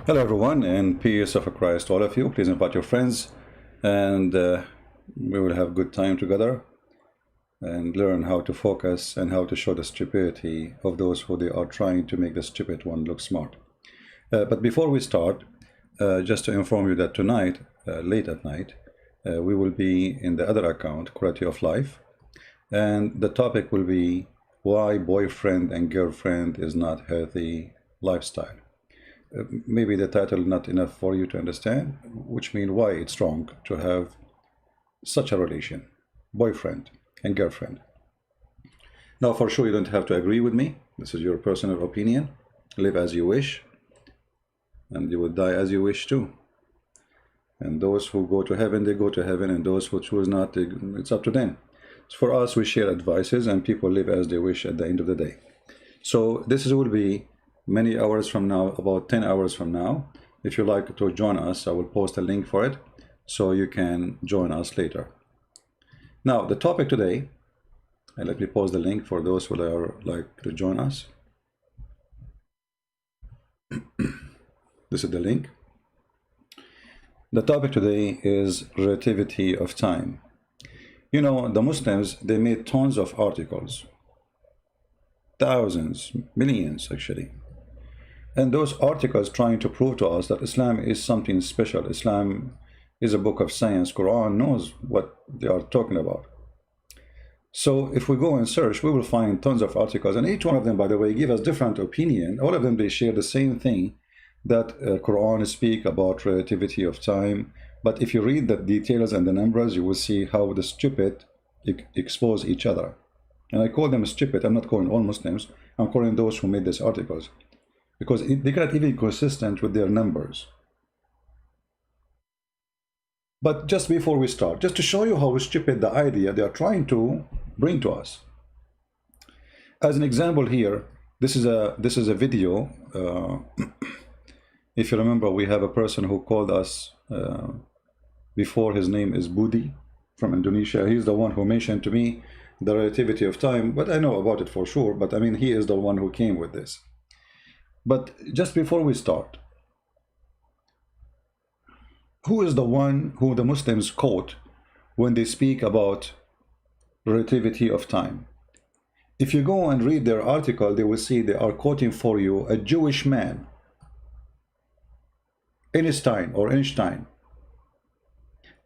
Hello everyone, and peace of Christ to all of you. Please invite your friends, and we will have good time together and learn how to focus and how to show the stupidity of those who they are trying to make the stupid one look smart. But before we start, just to inform you that tonight, late at night, we will be in the other account, Quality of Life, and the topic will be why boyfriend and girlfriend is not healthy lifestyle. Maybe the title not enough for you to understand, which means why it's wrong to have such a relation, boyfriend and girlfriend. Now, for sure, you don't have to agree with me. This is your personal opinion. Live as you wish, and you will die as you wish too. And those who go to heaven, they go to heaven, and those who choose not, it's up to them. So for us, we share advices, and people live as they wish at the end of the day. So this will be many hours from now, about 10 hours from now. If you like to join us, I will post a link for it so you can join us later. Now, the topic today, and let me post the link for those who are like to join us. This is the link. The topic today is relativity of time. You know, the Muslims, they made tons of articles, thousands, millions actually. And those articles trying to prove to us that Islam is something special. Islam is a book of science. Quran knows what they are talking about. So if we go and search, we will find tons of articles, and each one of them, by the way, give us different opinion. All of them, they share the same thing, that Quran speak about relativity of time. But if you read the details and the numbers, you will see how the stupid expose each other. And I call them stupid. I'm not calling all Muslims. I'm calling those who made these articles, because they cannot even be consistent with their numbers. But just before we start, just to show you how stupid the idea they are trying to bring to us. As an example here, this is a video. If you remember, we have a person who called us before. His name is Budi from Indonesia. He's the one who mentioned to me the relativity of time, but I know about it for sure. But I mean, he is the one who came with this. But just before we start, who is the one who the Muslims quote when they speak about relativity of time? If you go and read their article, they will see they are quoting for you a Jewish man, Einstein.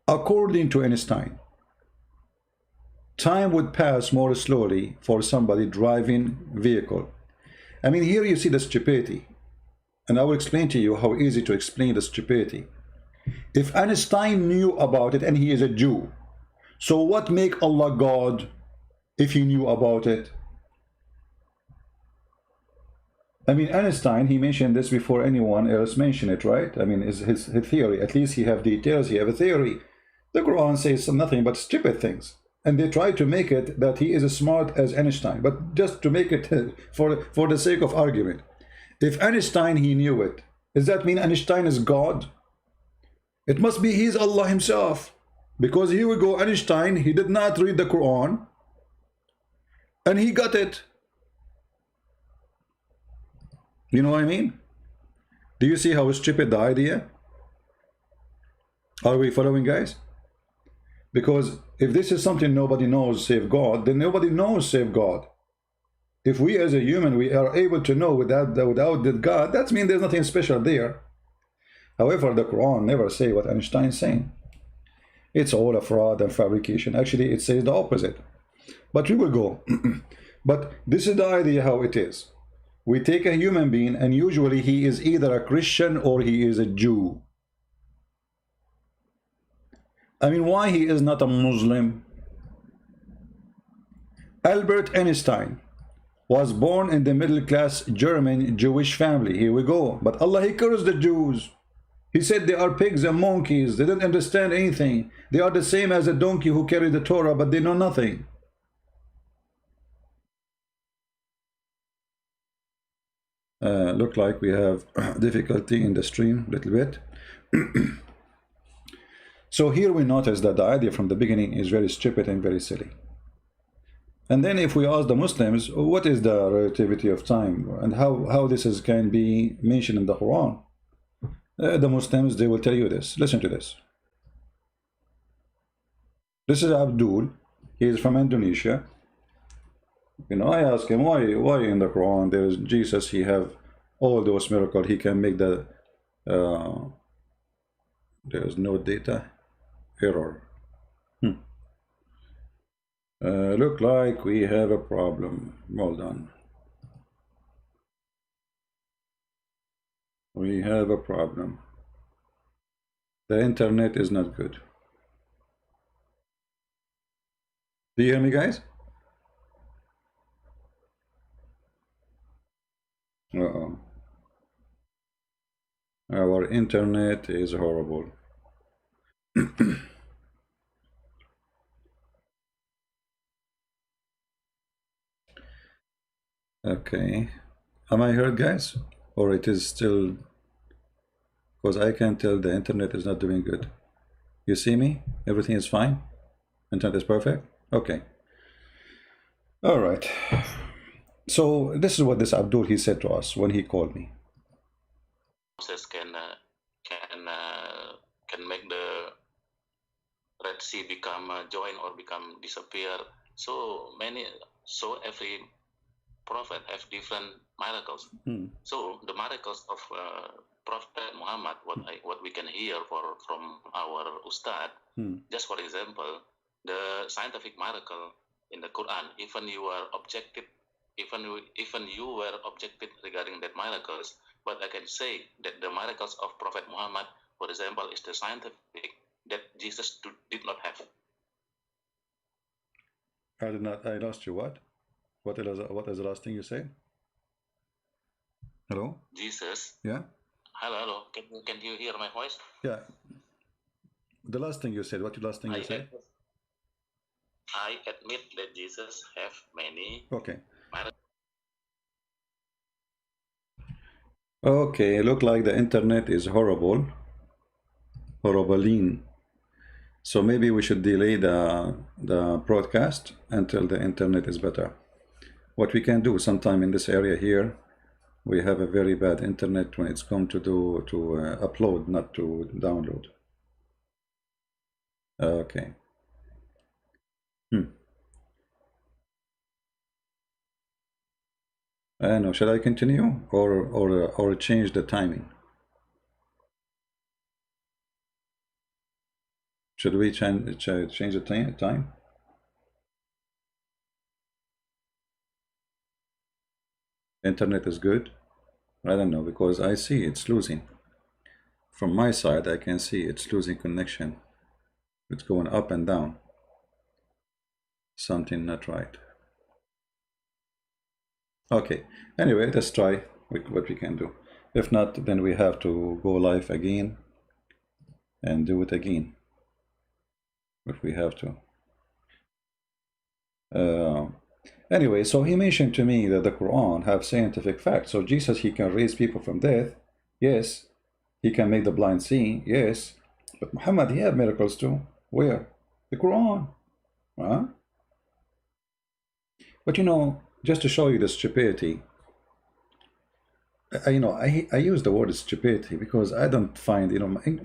According to Einstein, time would pass more slowly for somebody driving vehicle. I mean, here you see the stupidity, and I will explain to you how easy to explain the stupidity. If Einstein knew about it, and he is a Jew, so what make Allah God if he knew about it? I mean, Einstein, he mentioned this before anyone else mentioned it, right? I mean, his theory, at least he have details, he have a theory. The Quran says nothing but stupid things. And they try to make it that he is as smart as Einstein, but just to make it for the sake of argument. If Einstein, he knew it, does that mean Einstein is God? It must be he's Allah himself, because here we go, Einstein, he did not read the Quran, and he got it. You know what I mean? Do you see how stupid the idea? Are we following, guys? Because if this is something nobody knows save God, then nobody knows save God. If we as a human, we are able to know without the God, that means there's nothing special there. However, the Quran never say what Einstein is saying. It's all a fraud and fabrication. Actually, it says the opposite. But we will go. But this is the idea how it is. We take a human being, and usually he is either a Christian or he is a Jew. I mean, why he is not a Muslim? Albert Einstein was born in the middle-class German Jewish family. Here we go. But Allah, he cursed the Jews. He said they are pigs and monkeys. They didn't understand anything. They are the same as a donkey who carried the Torah, but they know nothing. Look like we have difficulty in the stream a little bit. So here we notice that the idea from the beginning is very stupid and very silly. And then if we ask the Muslims, what is the relativity of time and how this can be mentioned in the Quran? The Muslims, they will tell you this. Listen to this. This is Abdul. He is from Indonesia. You know, I ask him, why in the Quran there is Jesus, he have all those miracles, he can make the there is no data error. Look like we have a problem. Well done. We have a problem. The internet is not good. Do you hear me, guys? Uh-oh. Our internet is horrible. Okay. Am I heard, guys? Or it is still... Because I can tell the internet is not doing good. You see me? Everything is fine? Internet is perfect? Okay. All right. So this is what this Abdul, he said to us when he called me. Can make the Red Sea become join or become disappear. So every prophet have different miracles. So the miracles of Prophet Muhammad, what we can hear from our Ustad, just for example, the scientific miracle in the Quran, even you were objective, even you were objective regarding that miracles, but I can say that the miracles of Prophet Muhammad, for example, is the scientific that Jesus did not have. I lost you. What? What is the last thing you said? Hello? Jesus. Yeah? Hello. Can you hear my voice? Yeah. The last thing you said, what the last thing you said? I admit that Jesus have many. Okay. Okay, look like the internet is horrible. Horrible. So maybe we should delay the broadcast until the internet is better. What we can do sometime in this area here, we have a very bad internet when it's come to upload, not to download. Okay. I don't know, shall I continue or change the timing? Should we change the time? Internet is good? I don't know, because I see it's losing. From my side, I can see it's losing connection. It's going up and down. Something not right. Okay, anyway, let's try what we can do. If not, then we have to go live again and do it again if we have to. Anyway, so he mentioned to me that the Quran have scientific facts. So Jesus, he can raise people from death. Yes. He can make the blind see. Yes. But Muhammad, he have miracles too. Where? The Quran. Huh? But you know, just to show you the stupidity, I use the word stupidity because I don't find,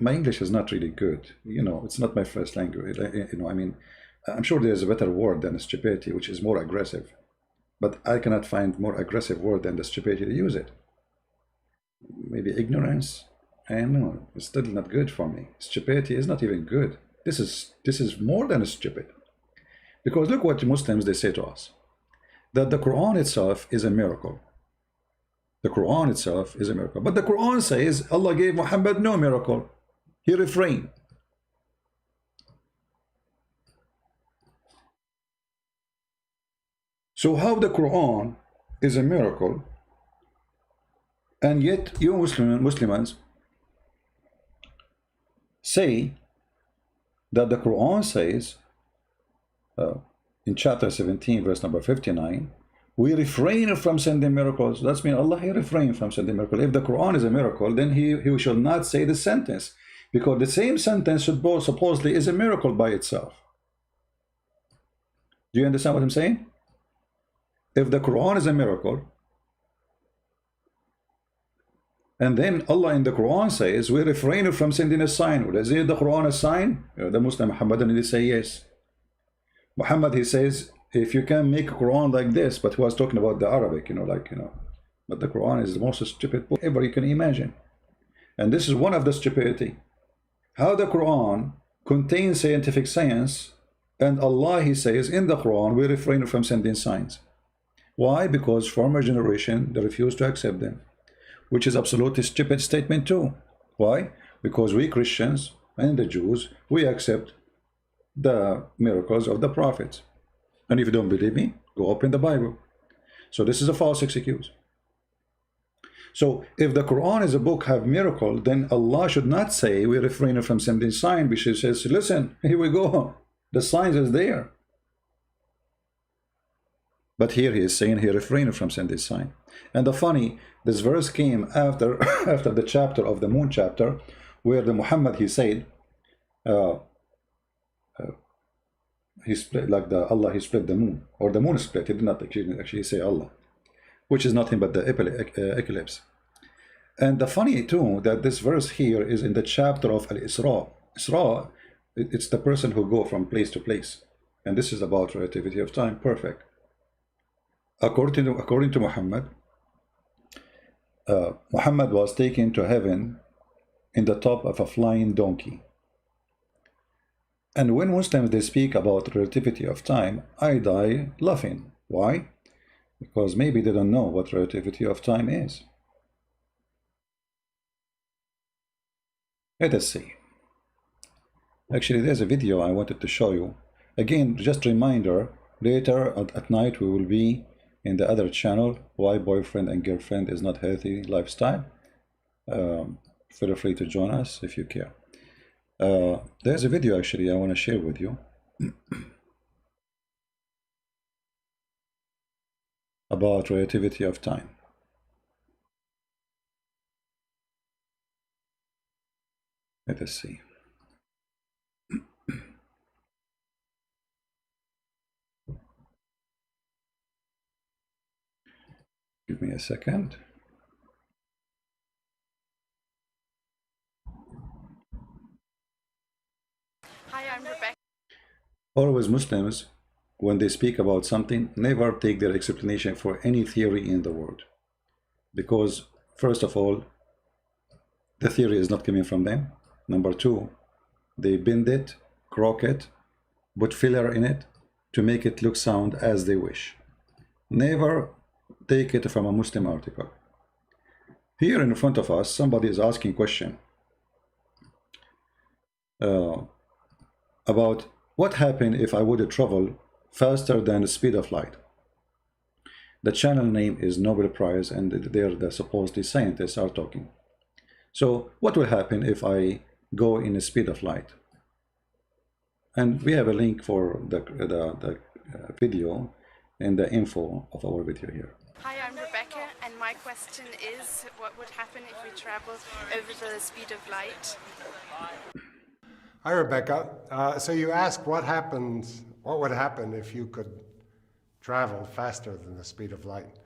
my English is not really good. It's not my first language. I mean, I'm sure there's a better word than stupidity, which is more aggressive. But I cannot find more aggressive word than the stupidity to use it. Maybe ignorance. I don't know. It's still not good for me. Stupidity is not even good. This is more than stupid. Because look what the Muslims, they say to us. That the Quran itself is a miracle. The Quran itself is a miracle. But the Quran says Allah gave Muhammad no miracle. He refrained. So how the Quran is a miracle, and yet you Muslims say that the Quran says in chapter 17 verse number 59, we refrain from sending miracles. That's mean Allah, he refrained from sending miracles. If the Quran is a miracle, then he should not say the sentence, because the same sentence supposedly is a miracle by itself. Do you understand what I'm saying? If the Quran is a miracle, And then Allah in the Quran says, we refrain from sending a sign. Is it the Quran a sign? The Muslim Muhammad, and they say yes. Muhammad, he says, if you can make a Quran like this, but he was talking about the Arabic, but the Quran is the most stupid book ever you can imagine. And this is one of the stupidity. How the Quran contains scientific science, and Allah, he says, in the Quran, we refrain from sending signs. Why? Because former generation, they refuse to accept them, which is absolutely stupid statement too. Why? Because we Christians and the Jews, we accept the miracles of the prophets. And if you don't believe me, go open the Bible. So this is a false excuse. So if the Quran is a book have miracle, then Allah should not say we refrain from sending sign, because He says, listen, here we go, the signs is there. But here He is saying He refrained from sending sign. And the funny, this verse came after after the chapter of the moon chapter, where the Muhammad, he said, he split, like the Allah, he split the moon, or the moon split. He did not actually say Allah, which is nothing but the eclipse. And the funny too, that this verse here is in the chapter of Al-Isra. Isra, it's the person who go from place to place, and this is about relativity of time. Perfect. According to Muhammad, Muhammad was taken to heaven in the top of a flying donkey. And when Muslims, they speak about relativity of time, I die laughing. Why? Because maybe they don't know what relativity of time is. Let us see. Actually, there's a video I wanted to show you. Again, just a reminder, later at night we will be in the other channel, Why Boyfriend and Girlfriend is Not Healthy Lifestyle. Feel free to join us if you care. There's a video actually I want to share with you about relativity of time. Let us see. Give me a second. Hi, I'm Rebecca. Always Muslims, when they speak about something, never take their explanation for any theory in the world. Because, first of all, the theory is not coming from them. Number two, they bend it, croak it, put filler in it to make it look sound as they wish. Never take it from a Muslim article. Here in front of us, somebody is asking question about what happened if I would travel faster than the speed of light. The channel name is Nobel Prize, and they're the supposedly scientists are talking. So what will happen if I go in the speed of light? And we have a link for the video in the info of our video here. Hi, I'm Rebecca, and my question is, what would happen if we travel over the speed of light? Hi, Rebecca. So you asked what would happen if you could travel faster than the speed of light.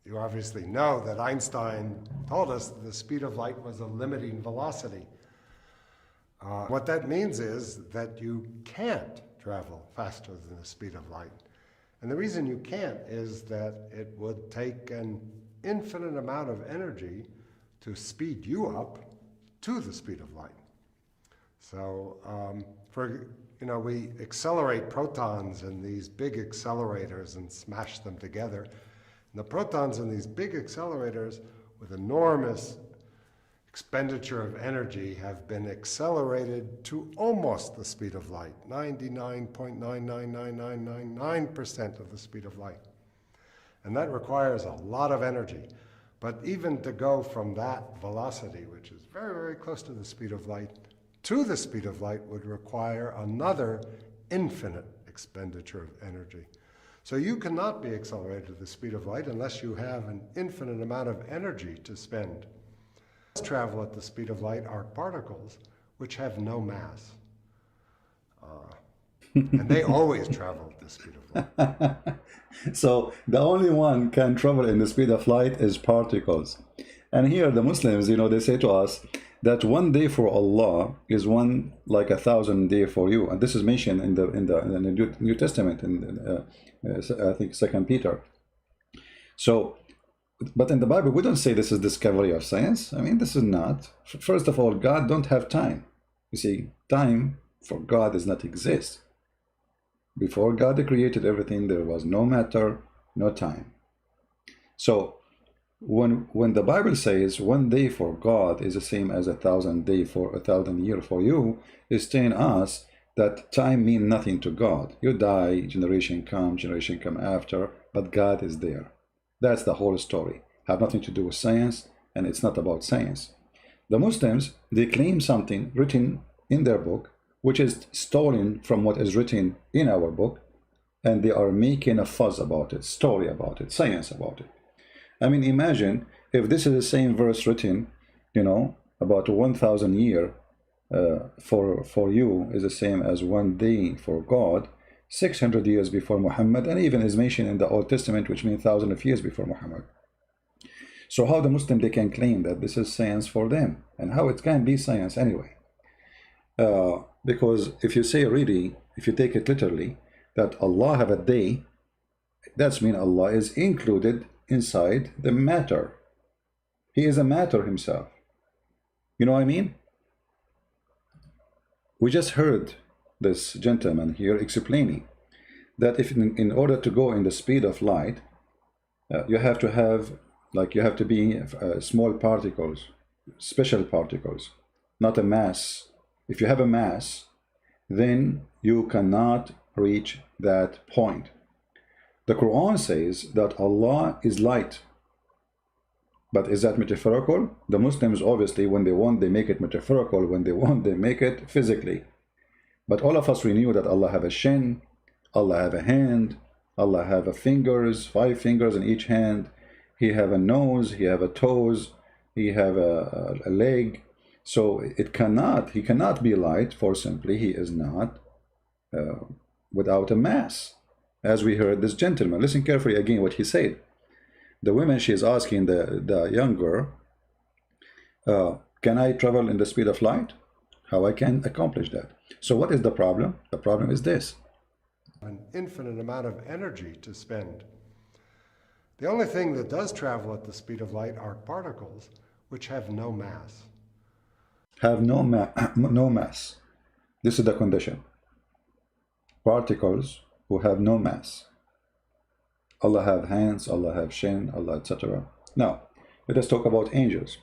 You obviously know that Einstein told us that the speed of light was a limiting velocity. What that means is that you can't travel faster than the speed of light. And the reason you can't is that it would take an infinite amount of energy to speed you up to the speed of light. So, we accelerate protons in these big accelerators and smash them together. And the protons in these big accelerators with enormous expenditure of energy have been accelerated to almost the speed of light, 99.999999% of the speed of light. And that requires a lot of energy. But even to go from that velocity, which is very, very close to the speed of light, to the speed of light would require another infinite expenditure of energy. So you cannot be accelerated to the speed of light unless you have an infinite amount of energy to spend. Travel at the speed of light are particles which have no mass. And they always travel at the speed of light. So the only one can travel in the speed of light is particles. And here the Muslims, they say to us that one day for Allah is one like 1,000 day for you. And this is mentioned in the New Testament, in I think 2 Peter. So, but in the Bible, we don't say this is discovery of science. I mean, this is not. First of all, God don't have time. You see, time for God does not exist. Before God created everything, there was no matter, no time. So, when the Bible says one day for God is the same as 1,000 day for 1,000 year for you, is telling us that time means nothing to God. You die, generation come after, but God is there. That's the whole story. Have nothing to do with science, and it's not about science. The Muslims, they claim something written in their book, which is stolen from what is written in our book, and they are making a fuss about it, story about it, science about it. I mean, imagine if this is the same verse written, about 1,000 year for you is the same as one day for God, 600 years before Muhammad, and even is mentioned in the Old Testament, which means thousands of years before Muhammad. So how the Muslim, they can claim that this is science for them, and how it can be science anyway? Because if you say really, if you take it literally, that Allah have a day, that's mean Allah is included inside the matter. He is a matter himself. You know what I mean? We just heard this gentleman here explaining that if in order to go in the speed of light, you have to have, you have to be small particles, special particles, not a mass. If you have a mass, then you cannot reach that point. The Quran says that Allah is light. But is that metaphorical? The Muslims, obviously, when they want, they make it metaphorical. When they want, they make it physically. But all of us, we knew that Allah have a shin, Allah have a hand, Allah have a fingers, 5 fingers in each hand. He have a nose, he have a toes, he have a leg. So he cannot be light, for simply he is not without a mass. As we heard this gentleman, listen carefully again what he said. The woman, she is asking the young girl, can I travel in the speed of light? How I can accomplish that? So what is the problem? The problem is this. An infinite amount of energy to spend. The only thing that does travel at the speed of light are particles which have no mass. Have no mass. This is the condition. Particles who have no mass. Allah have hands, Allah have shin, Allah, etc. Now, let us talk about angels.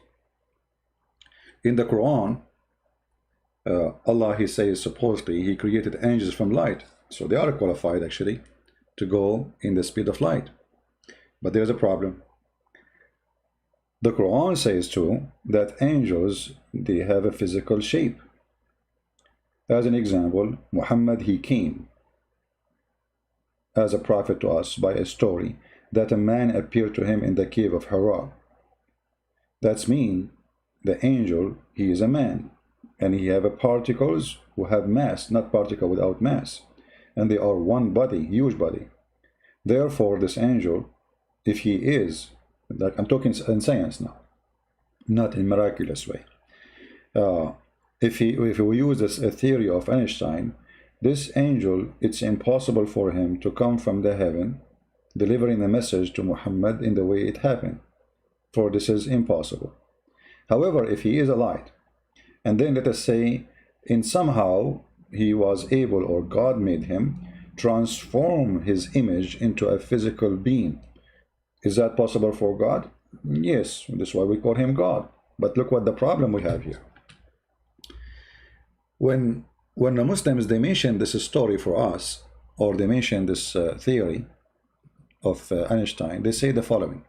In the Quran, Allah, he says supposedly he created angels from light. So they are qualified actually to go in the speed of light. But there's a problem. The Quran says too that angels, they have a physical shape. As an example, Muhammad, he came as a prophet to us by a story that a man appeared to him in the cave of Huraira. That's mean the angel, he is a man, and he have a particles who have mass, not particle without mass, and they are one body, huge body. Therefore, this angel, if he is, like I'm talking in science now, not in miraculous way. If we use this theory of Einstein, this angel, it's impossible for him to come from the heaven, delivering a message to Muhammad in the way it happened, for this is impossible. However, if he is a light, and then let us say, in somehow he was able, or God made him, transform his image into a physical being. Is that possible for God? Yes, that's why we call him God. But look what the problem we have here. When the Muslims, they mention this story for us, or they mention this theory of Einstein, they say the following.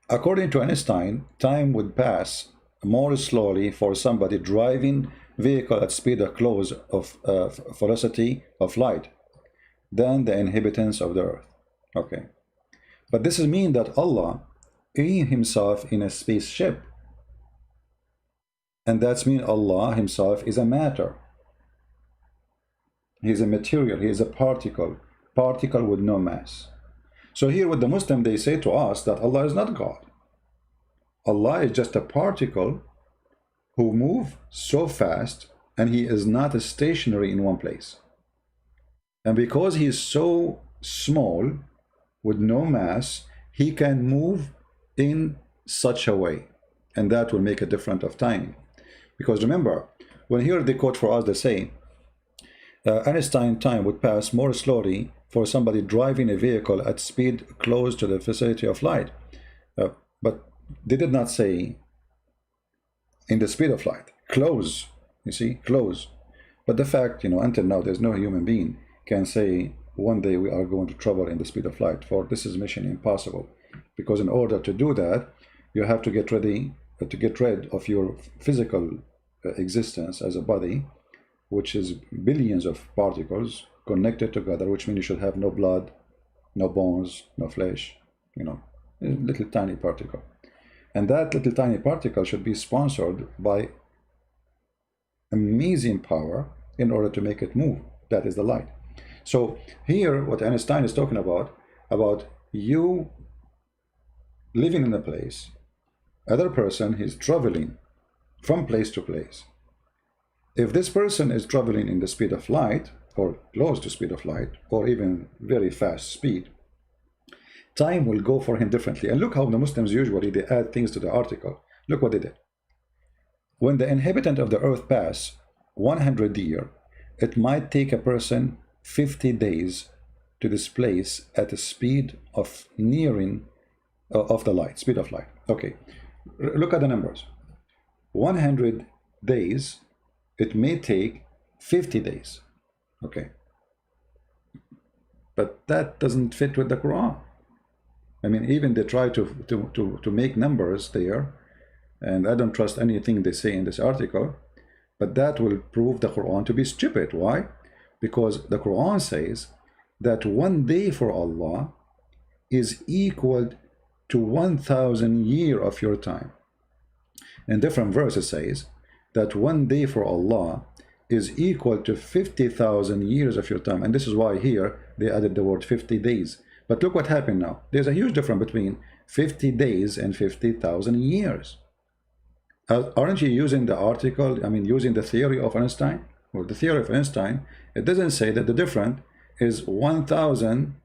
According to Einstein, time would pass more slowly for somebody driving vehicle at speed of close of velocity of light than the inhabitants of the earth. Okay. But this is mean that Allah in himself in a spaceship. And that's mean Allah himself is a matter. He's a material, he is a particle with no mass. So here with the Muslim, they say to us that Allah is not God. Allah is just a particle who moves so fast, and he is not stationary in one place. And because he is so small with no mass, he can move in such a way, and that will make a difference of timing. Because remember, when here they quote for us, they say Einstein time would pass more slowly for somebody driving a vehicle at speed close to the velocity of light. But they did not say in the speed of light. Close, you see, close. But the fact, until now, there's no human being can say one day we are going to travel in the speed of light. For this is mission impossible. Because in order to do that, you have to get ready to get rid of your physical existence as a body, which is billions of particles connected together, which means you should have no blood, no bones, no flesh, a little tiny particle. And that little tiny particle should be sponsored by amazing power in order to make it move. That is the light. So here, what Einstein is talking about you living in a place, other person is traveling from place to place. If this person is traveling in the speed of light, or close to speed of light, or even very fast speed, time will go for him differently. And look how the Muslims usually, they add things to the article. Look what they did. When the inhabitant of the earth pass 100 years, it might take a person 50 days to displace at a speed of nearing of the light, speed of light. Okay, look at the numbers. 100 days, it may take 50 days. Okay, but that doesn't fit with the Quran. I mean, even they try to make numbers there, and I don't trust anything they say in this article, but that will prove the Quran to be stupid. Why? Because the Quran says that one day for Allah is equal to 1,000 years of your time. In different verses says that one day for Allah is equal to 50,000 years of your time. And this is why here they added the word 50 days. But look what happened now. There's a huge difference between 50 days and 50,000 years. Aren't you using the article, using the theory of Einstein? Or the theory of Einstein, it doesn't say that the difference is 1,000,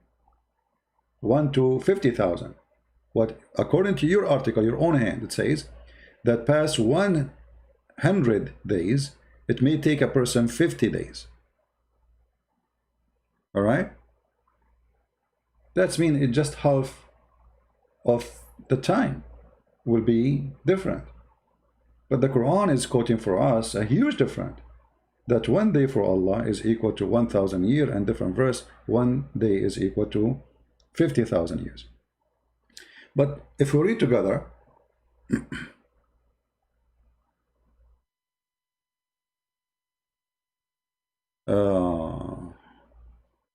1 to 50,000. What, according to your article, your own hand, it says that past 100 days, it may take a person 50 days. All right? That means it just half of the time will be different. But the Quran is quoting for us a huge difference. That one day for Allah is equal to 1,000 years, and different verse, one day is equal to 50,000 years. But if we read together,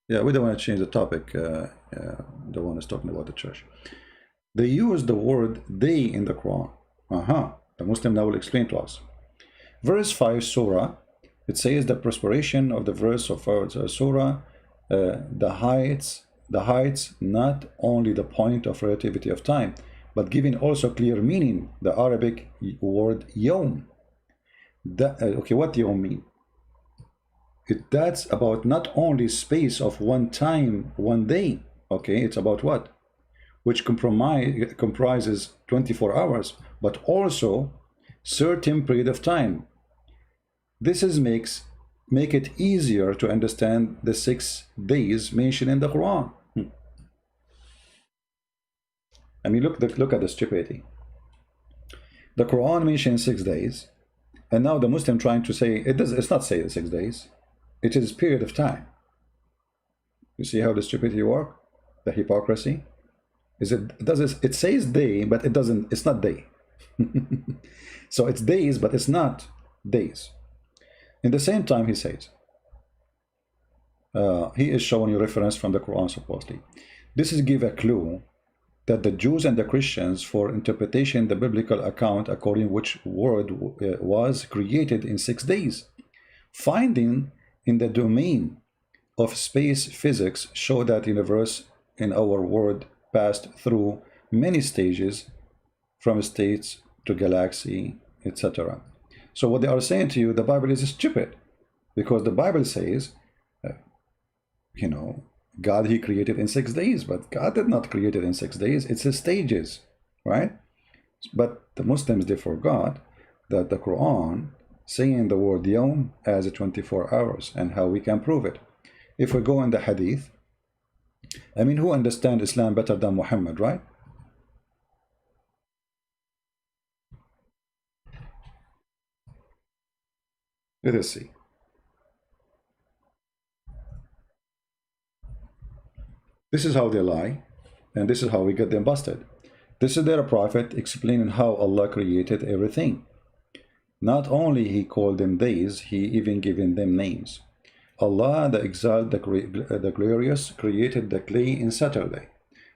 yeah, we don't want to change the topic. The one is talking about the church. They use the word day in the Quran. The Muslim now will explain to us. Verse 5, Surah, it says the perspiration of the verse of Surah, the heights, not only the point of relativity of time, but giving also clear meaning, the Arabic word yawm. Okay, what yawm mean? That's about not only space of one time, one day. Okay, it's about what? Which comprises 24 hours, but also certain period of time. This is make it easier to understand the 6 days mentioned in the Quran. Look at the stupidity. The Quran mentions 6 days, and now the Muslim trying to say it's not say the 6 days. It is period of time. You see how the stupidity work? The hypocrisy? It says day, but it's not day. So it's days, but it's not days. In the same time, he says, he is showing you reference from the Quran supposedly. This is give a clue that the Jews and the Christians for interpretation the biblical account according which word was created in 6 days, finding in the domain of space physics show that universe in our world passed through many stages, from states to galaxy, etc. So what they are saying to you, the Bible is stupid, because the Bible says, you know, God, he created in 6 days, but God did not create it in 6 days. It's a stages, right? But the Muslims, they forgot that the Quran saying the word yawm as 24 hours, and how we can prove it. If we go in the Hadith, I mean, who understands Islam better than Muhammad, right? Let us see. This is how they lie, and this is how we get them busted. This is their prophet explaining how Allah created everything. Not only he called them days, he even given them names. Allah, the exalted, the glorious, created the clay in Saturday,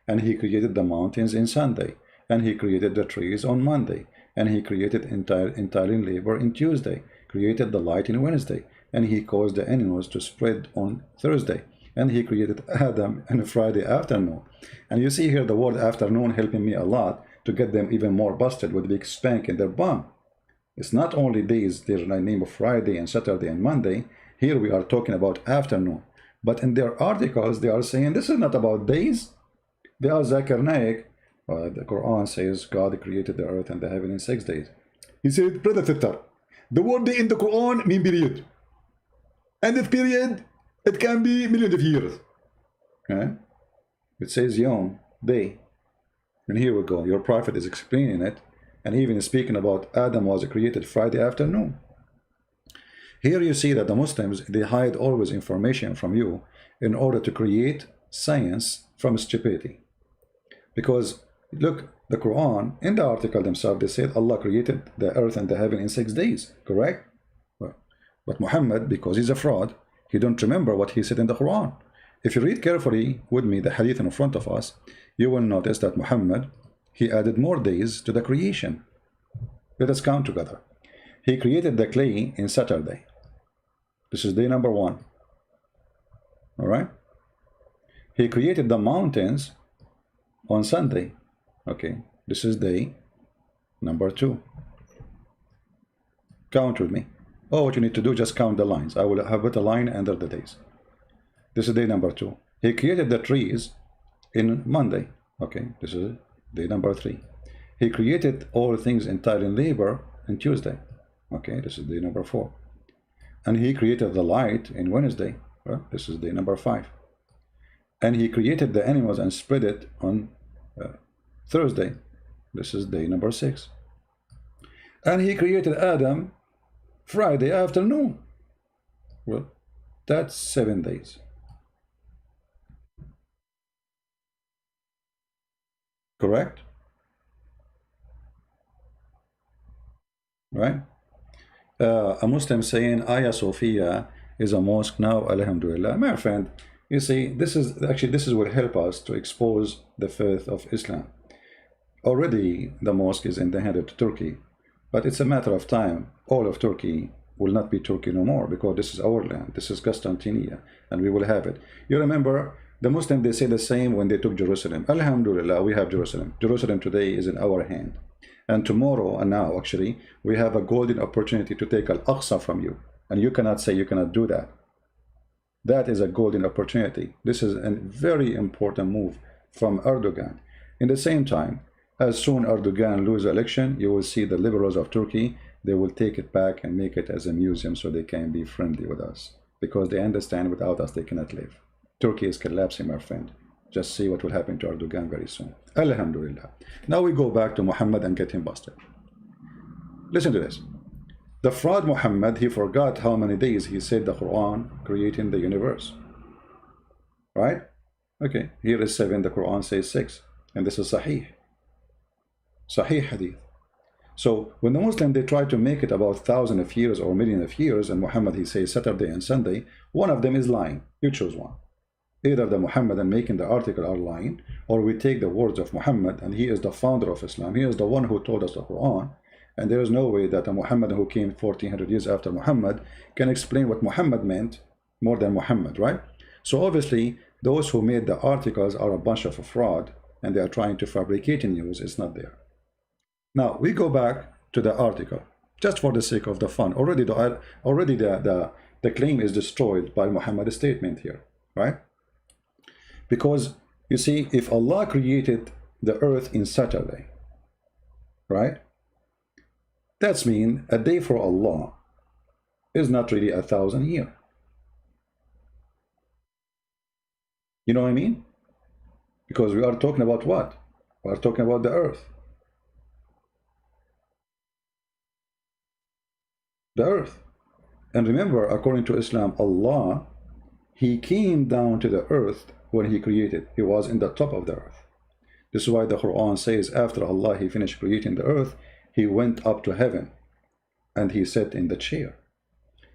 and he created the mountains in Sunday, and he created the trees on Monday, and he created entire labor in Tuesday, created the light in Wednesday, and he caused the animals to spread on Thursday, and he created Adam on Friday afternoon. And you see here the word afternoon helping me a lot to get them even more busted with big spank in their bum. It's not only days, there's a name of Friday and Saturday and Monday. Here we are talking about afternoon. But in their articles, they are saying this is not about days. They are Zakir Naik. The Quran says God created the earth and the heaven in 6 days. He said, Brother Fitter, the word day in the Quran means period. And if period, it can be millions of years. Okay? It says yom, day. And here we go. Your prophet is explaining it, and even speaking about Adam was created Friday afternoon. Here you see that the Muslims, they hide always information from you in order to create science from stupidity. Because look, the Quran, in the article themselves, they said Allah created the earth and the heaven in 6 days, correct? But Muhammad, because he's a fraud, he don't remember what he said in the Quran. If you read carefully with me the hadith in front of us, you will notice that Muhammad, he added more days to the creation. Let us count together. He created the clay in Saturday. This is day number 1. All right? He created the mountains on Sunday. Okay, this is day number 2. Count with me. Oh, what you need to do, just count the lines. I will have put a line under the days. This is day number 2. He created the trees in Monday. Okay, this is day number 3. He created all things entirely in labor on Tuesday. Okay, this is day number 4. And he created the light in Wednesday. Well, this is day number 5. And he created the animals and spread it on Thursday. This is day number 6. And he created Adam Friday afternoon. Well, that's 7 days. Correct? Right? A Muslim saying Aya Sophia is a mosque now, Alhamdulillah. My friend, you see, this is what help us to expose the faith of Islam. Already the mosque is in the hand of Turkey, but it's a matter of time. All of Turkey will not be Turkey no more, because this is our land. This is Constantinople, and we will have it. You remember the Muslims, they say the same when they took Jerusalem. Alhamdulillah, we have Jerusalem. Jerusalem today is in our hand. And tomorrow, and now actually, we have a golden opportunity to take Al-Aqsa from you. And you cannot say you cannot do that. That is a golden opportunity. This is a very important move from Erdogan. In the same time, as soon Erdogan loses the election, you will see the liberals of Turkey, they will take it back and make it as a museum so they can be friendly with us. Because they understand without us they cannot live. Turkey is collapsing, my friend. Just see what will happen to Erdogan very soon. Alhamdulillah. Now we go back to Muhammad and get him busted. Listen to this. The fraud Muhammad, he forgot how many days he said the Quran creating the universe. Right? Okay, here is 7, the Quran says 6. And this is Sahih. Sahih Hadith. So when the Muslim, they try to make it about thousands of years or millions of years, and Muhammad, he says Saturday and Sunday, one of them is lying. You choose one. Either the Muhammadan making the article are lying, or we take the words of Muhammad, and he is the founder of Islam. He is the one who told us the Quran, and there is no way that a Muhammadan who came 1400 years after Muhammad can explain what Muhammad meant more than Muhammad, right? So obviously, those who made the articles are a bunch of fraud, and they are trying to fabricate news. It's not there. Now we go back to the article, just for the sake of the fun. Already the claim is destroyed by Muhammad's statement here, right? Because you see, if Allah created the earth in Saturday, right? That's mean a day for Allah is not really 1,000 years. You know what I mean? Because we are talking about what? We are talking about the earth. The earth. And remember, according to Islam, Allah, He came down to the earth when He created. He was in the top of the earth. This is why the Quran says after Allah, He finished creating the earth, He went up to heaven and He sat in the chair.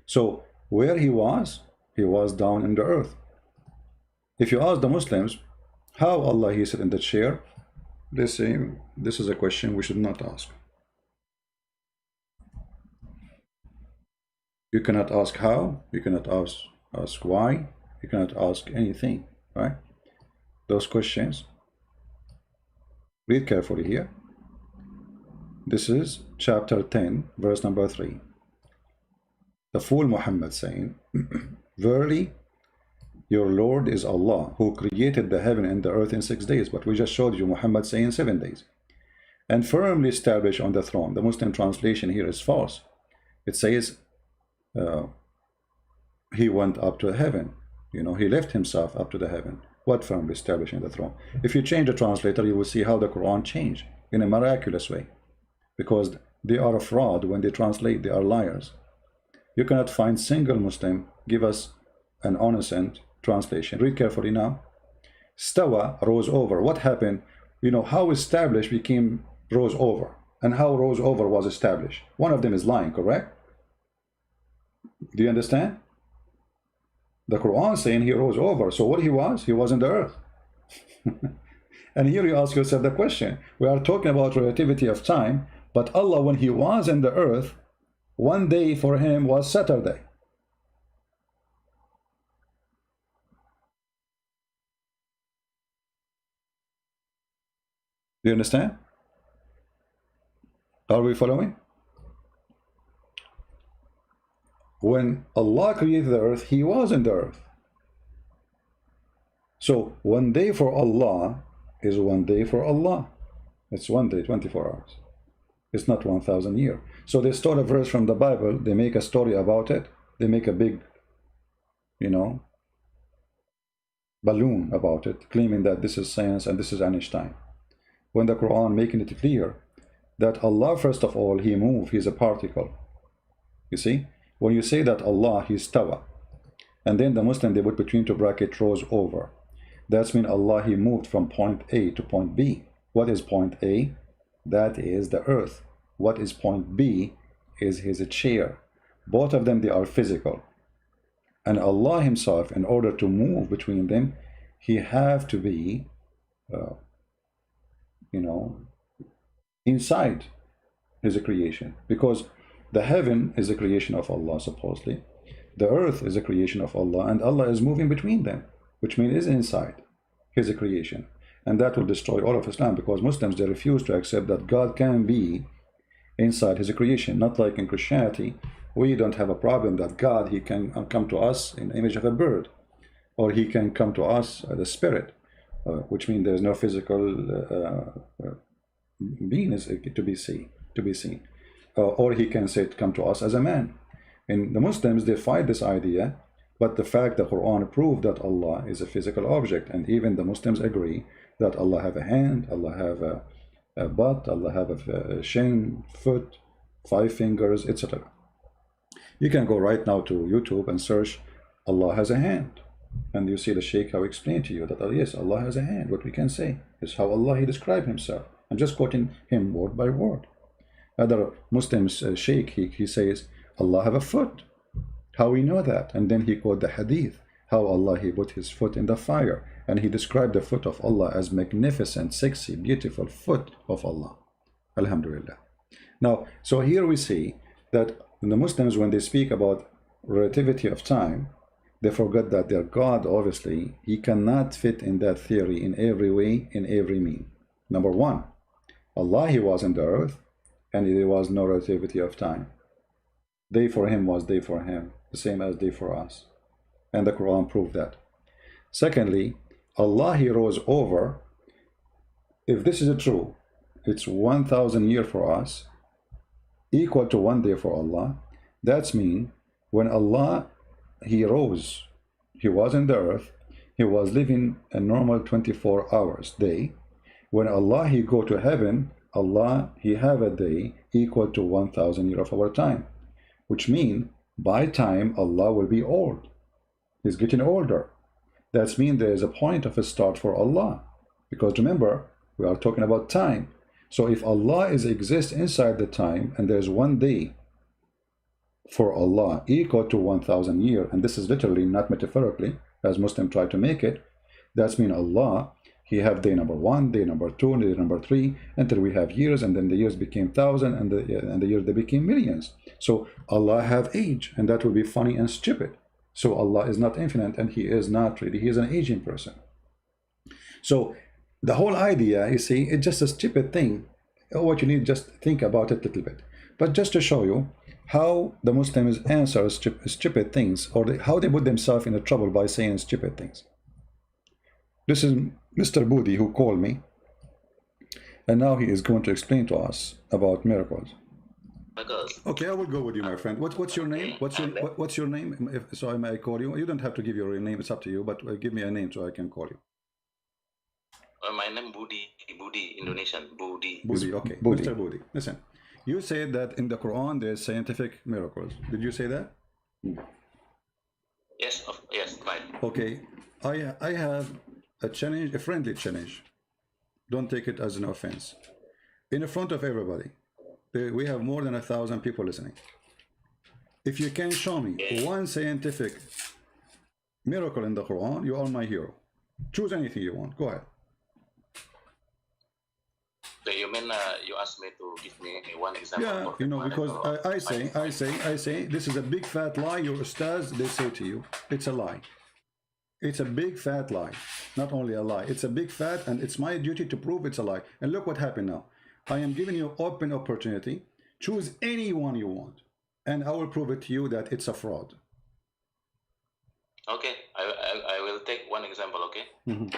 So where He was down in the earth. If you ask the Muslims, how Allah He sat in the chair, they say this is a question we should not ask. You cannot ask how, you cannot ask why, you cannot ask anything, right? Those questions. Read carefully here. This is chapter 10, verse number 3. The fool Muhammad saying, verily, your Lord is Allah, who created the heaven and the earth in 6 days. But we just showed you Muhammad saying 7 days. And firmly established on the throne. The Muslim translation here is false. It says, He went up to heaven. You know, He left Himself up to the heaven. What firmly established in the throne? If you change the translator, you will see how the Quran changed in a miraculous way. Because they are a fraud when they translate, they are liars. You cannot find single Muslim give us an honest translation. Read carefully now. Istawa, rose over. What happened? You know, how established became rose over, and how rose over was established. One of them is lying, correct? Do you understand? The Quran saying He rose over. So what He was in the earth. And here you ask yourself the question. We are talking about relativity of time, but Allah, when He was in the earth, one day for Him was Saturday. Do you understand? Are we following? When Allah created the earth, He was in the earth. So one day for Allah is one day for Allah. It's one day, 24 hours. It's not 1,000 years. So they stole a verse from the Bible, they make a story about it, they make a big, you know, balloon about it, claiming that this is science and this is Einstein. When the Quran making it clear that Allah, first of all, He moved, He's a particle. You see, when you say that Allah, He's Istawa, and then the Muslim, they put between two brackets, rose over. That's mean Allah, He moved from point A to point B. What is point A? That is the earth. What is point B? Is His chair. Both of them, they are physical. And Allah Himself, in order to move between them, He have to be, you know, inside His creation. Because the heaven is a creation of Allah, supposedly. The earth is a creation of Allah, and Allah is moving between them, which means is inside His creation. And that will destroy all of Islam, because Muslims, they refuse to accept that God can be inside His creation. Not like in Christianity, we don't have a problem that God, He can come to us in the image of a bird, or He can come to us as a spirit, which means there's no physical being to be seen. Or He can say, come to us as a man. And the Muslims, they fight this idea, but the fact that Quran proved that Allah is a physical object, and even the Muslims agree that Allah have a hand, Allah have a butt, Allah have a shin, foot, 5 fingers, etc. You can go right now to YouTube and search Allah has a hand, and you see the Sheikh how explain to you that yes, Allah has a hand. What we can say is how Allah He described Himself. I'm just quoting him word by word. Other Muslims, Sheikh, he says Allah have a foot. How we know that? And then he quote the Hadith, how Allah He put His foot in the fire, and He described the foot of Allah as magnificent, sexy, beautiful foot of Allah. Alhamdulillah. Now, so here we see that the Muslims, when they speak about relativity of time, They forgot that their God, obviously, he cannot fit in that theory in every way, in every mean. Number one, Allah, he was in the earth, and there was no relativity of time. Day for him was day for him, the same as day for us. And the Quran proved that. Secondly, Allah, he rose over. If this is true, it's 1,000 years for us, equal to 1 day for Allah. That's mean when Allah, he rose, he was in the earth, he was living a normal 24 hours day. When Allah, he go to heaven, Allah, he have a day equal to 1,000 years of our time, which mean by time Allah will be old. He's getting older. That's mean there is a point of a start for Allah, because remember, we are talking about time. So if Allah is exist inside the time, and there's 1 day for Allah equal to 1,000 years, and this is literally, not metaphorically, as Muslims try to make it, that's mean Allah, he have day number 1, day number 2, day number 3, until we have years, and then the years became 1,000, and the years they became millions. So Allah have age, and that would be funny and stupid. So Allah is not infinite, and he is not really, he is an aging person. So the whole idea, you see, it's just a stupid thing. What you need, just think about it a little bit. But just to show you how the Muslims answer stupid things, or how they put themselves in trouble by saying stupid things. This is Mr. Budi who called me, and now he is going to explain to us about miracles. Okay, I will go with you, my friend. What's your name? What's your name? So I may call you. You don't have to give your real name. It's up to you. But give me a name so I can call you. My name Budi, Indonesian, Budi. Budi, okay. Budi. Mr. Budi, listen. You said that in the Quran there's scientific miracles. Did you say that? Yes, right. Okay, I have a challenge, a friendly challenge. Don't take it as an offense. In front of everybody, we have more than 1,000 people listening. If you can show me one scientific miracle in the Quran, you are my hero. Choose anything you want. Go ahead. So you mean you asked me to give me one example? Yeah, you know, because I say this is a big fat lie. Your stars, they say to you, it's a lie. It's a big fat lie. Not only a lie, it's a big fat, and it's my duty to prove it's a lie. And look what happened now. I am giving you open opportunity. Choose any one you want, and I will prove it to you that it's a fraud. Okay, I will take one example, okay? Mm-hmm.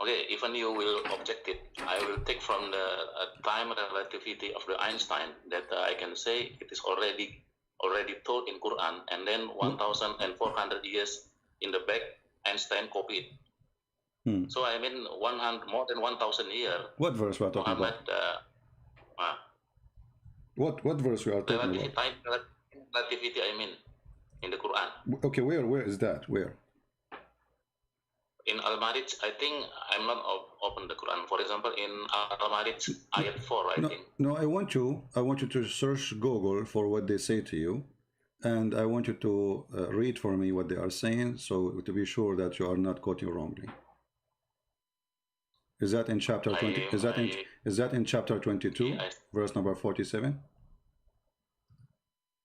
Okay, even you will object it, I will take from the time relativity of the Einstein that I can say it is already told in Quran, and then 1,400 years in the back, Einstein copied. So I mean more than 1,000 years. What verse we are talking about? What verse we are talking about? Time relativity, I mean, in the Quran. Okay, where is that? Where? In Al-Marij, I think I'm not open the Quran. For example, in Al-Marij, ayat 4, I think. No, I want you to search Google for what they say to you, and I want you to read for me what they are saying, so to be sure that you are not quoting wrongly. Is that in chapter 20? Is that in chapter 22, verse number 47?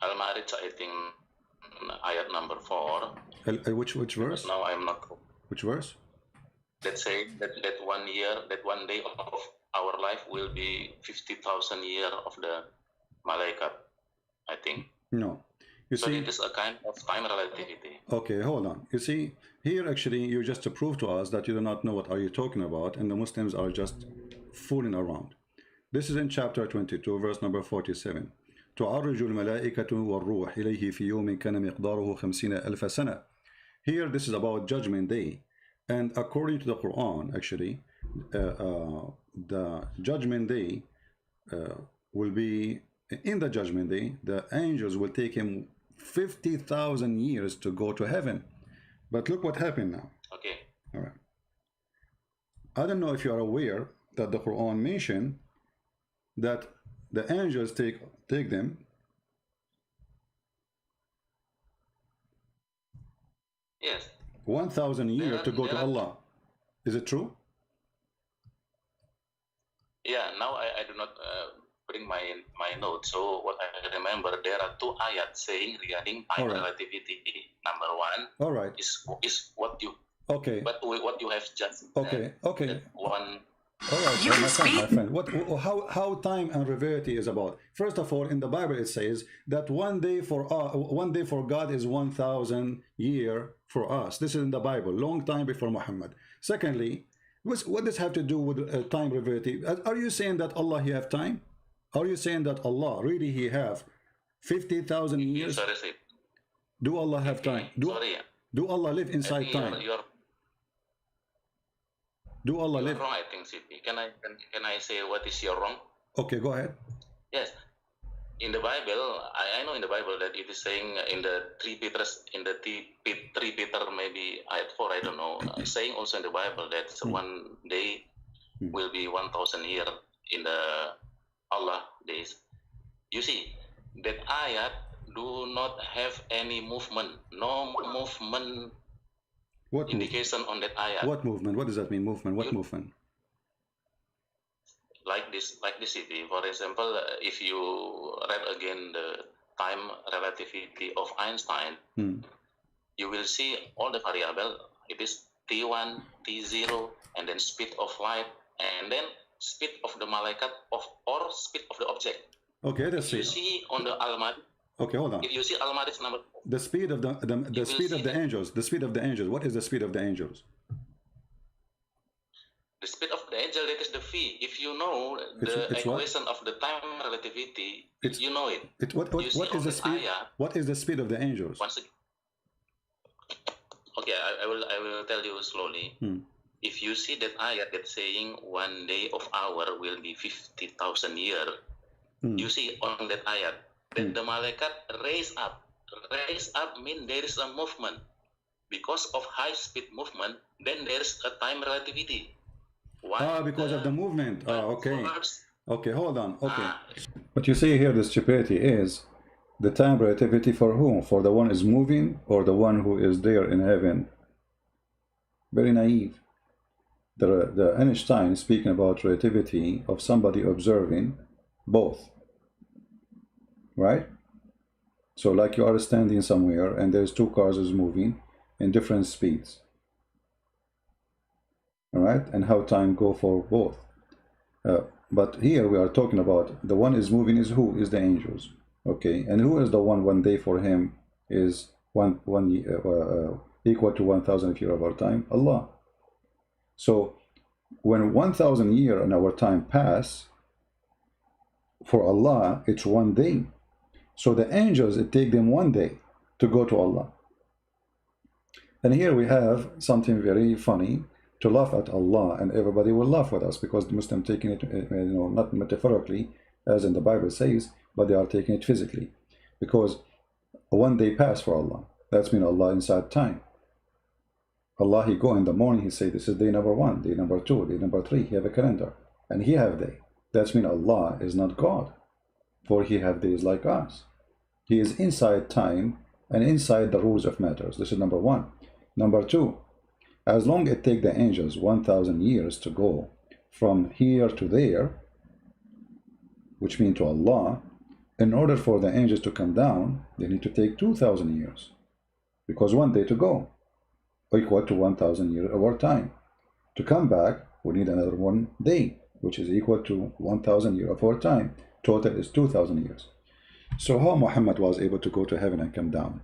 Al-Marij, I think, ayat number 4. Which verse? Now I'm not. Which verse? Let's say that 1 year, that 1 day of our life will be 50,000 years of the Malaikat, I think. No. You so see, it is a kind of time relativity. Okay, hold on. You see, here actually you just to prove to us that you do not know what are you talking about, and the Muslims are just fooling around. This is in chapter 22, verse number 47. تعرج الملائكة والروح إليه في يوم كان مقداره 50,000 سنة. Here, this is about Judgment Day, and according to the Quran, actually, the Judgment Day will be, in the Judgment Day, the angels will take him 50,000 years to go to heaven. But look what happened now. Okay. All right. I don't know if you are aware that the Quran mentioned that the angels take them. Yes. 1,000 years to go to Allah. Is it true? Yeah, now I do not bring my notes. So what I remember, there are 2 ayat saying regarding time relativity. Number 1 all right, is what you but what you have just okay, okay, one. all right, my friend. What, how time and relativity is about? First of all, in the Bible it says that one day for God is 1,000 year for us. This is in the Bible, long time before Muhammad. Secondly, what does have to do with time relativity? Are you saying that Allah he have time? Are you saying that Allah really he have 50,000 years? Do Allah have time? Do Allah live inside time? Do Allah live? Wrong, I think, CP. Can I say what is your wrong? Okay, go ahead. Yes. In the Bible, I know in the Bible that it is saying in the 3 Peter, maybe ayat 4, I don't know, saying also in the Bible that one day will be 1,000 years in the Allah days. You see, that ayat do not have any movement, no movement. What indication on that ayat? What movement? What does that mean? Movement? What movement? Like this, CP. For example, if you read again the time relativity of Einstein, you will see all the variable. It is T1, T0, and then speed of light, and then speed of the malaikat or speed of the object. Okay, let's see. You see on the Al-Mad. Okay, hold on. If you see Al-Mad's number, the speed of the speed of the angels. The speed of the angels. What is the speed of the angels? The speed of the angel, that is the v. If you know the equation of the time relativity, you know it. What is the speed? What is the speed of the angels? Okay, I will tell you slowly. If you see that ayat that's saying 1 day of hour will be 50,000 years, you see on that ayat that the malaikat raise up. Raise up means there is a movement. Because of high speed movement, then there is a time relativity. Because of the movement. Okay. Okay, hold on. Okay. What you see here, the stupidity is the time relativity for whom? For the one is moving or the one who is there in heaven? Very naive. The Einstein is speaking about relativity of somebody observing both. Right? So like you are standing somewhere and there's 2 cars is moving in different speeds. All right, and how time go for both. But here we are talking about the one is moving is who? Is the angels. Okay, and who is the one day for him is equal to 1,000 years of our time? Allah. So when 1,000 years in our time pass, for Allah it's 1 day. So the angels, it take them 1 day to go to Allah. And here we have something very funny, to laugh at Allah, and everybody will laugh with us because the Muslim taking it, not metaphorically as in the Bible says, but they are taking it physically, because 1 day pass for Allah. That's mean Allah inside time. Allah, he go in the morning, he say this is day number 1, day number 2, day number 3. He have a calendar, and he have day. That's mean Allah is not God, for he have days like us. He is inside time and inside the rules of matters. This is number 1. Number 2. As long it take the angels 1,000 years to go from here to there, which means to Allah, in order for the angels to come down, they need to take 2,000 years. Because 1 day to go, equal to 1,000 years of our time. To come back, we need another 1 day, which is equal to 1,000 years of our time. Total is 2,000 years. So how Muhammad was able to go to heaven and come down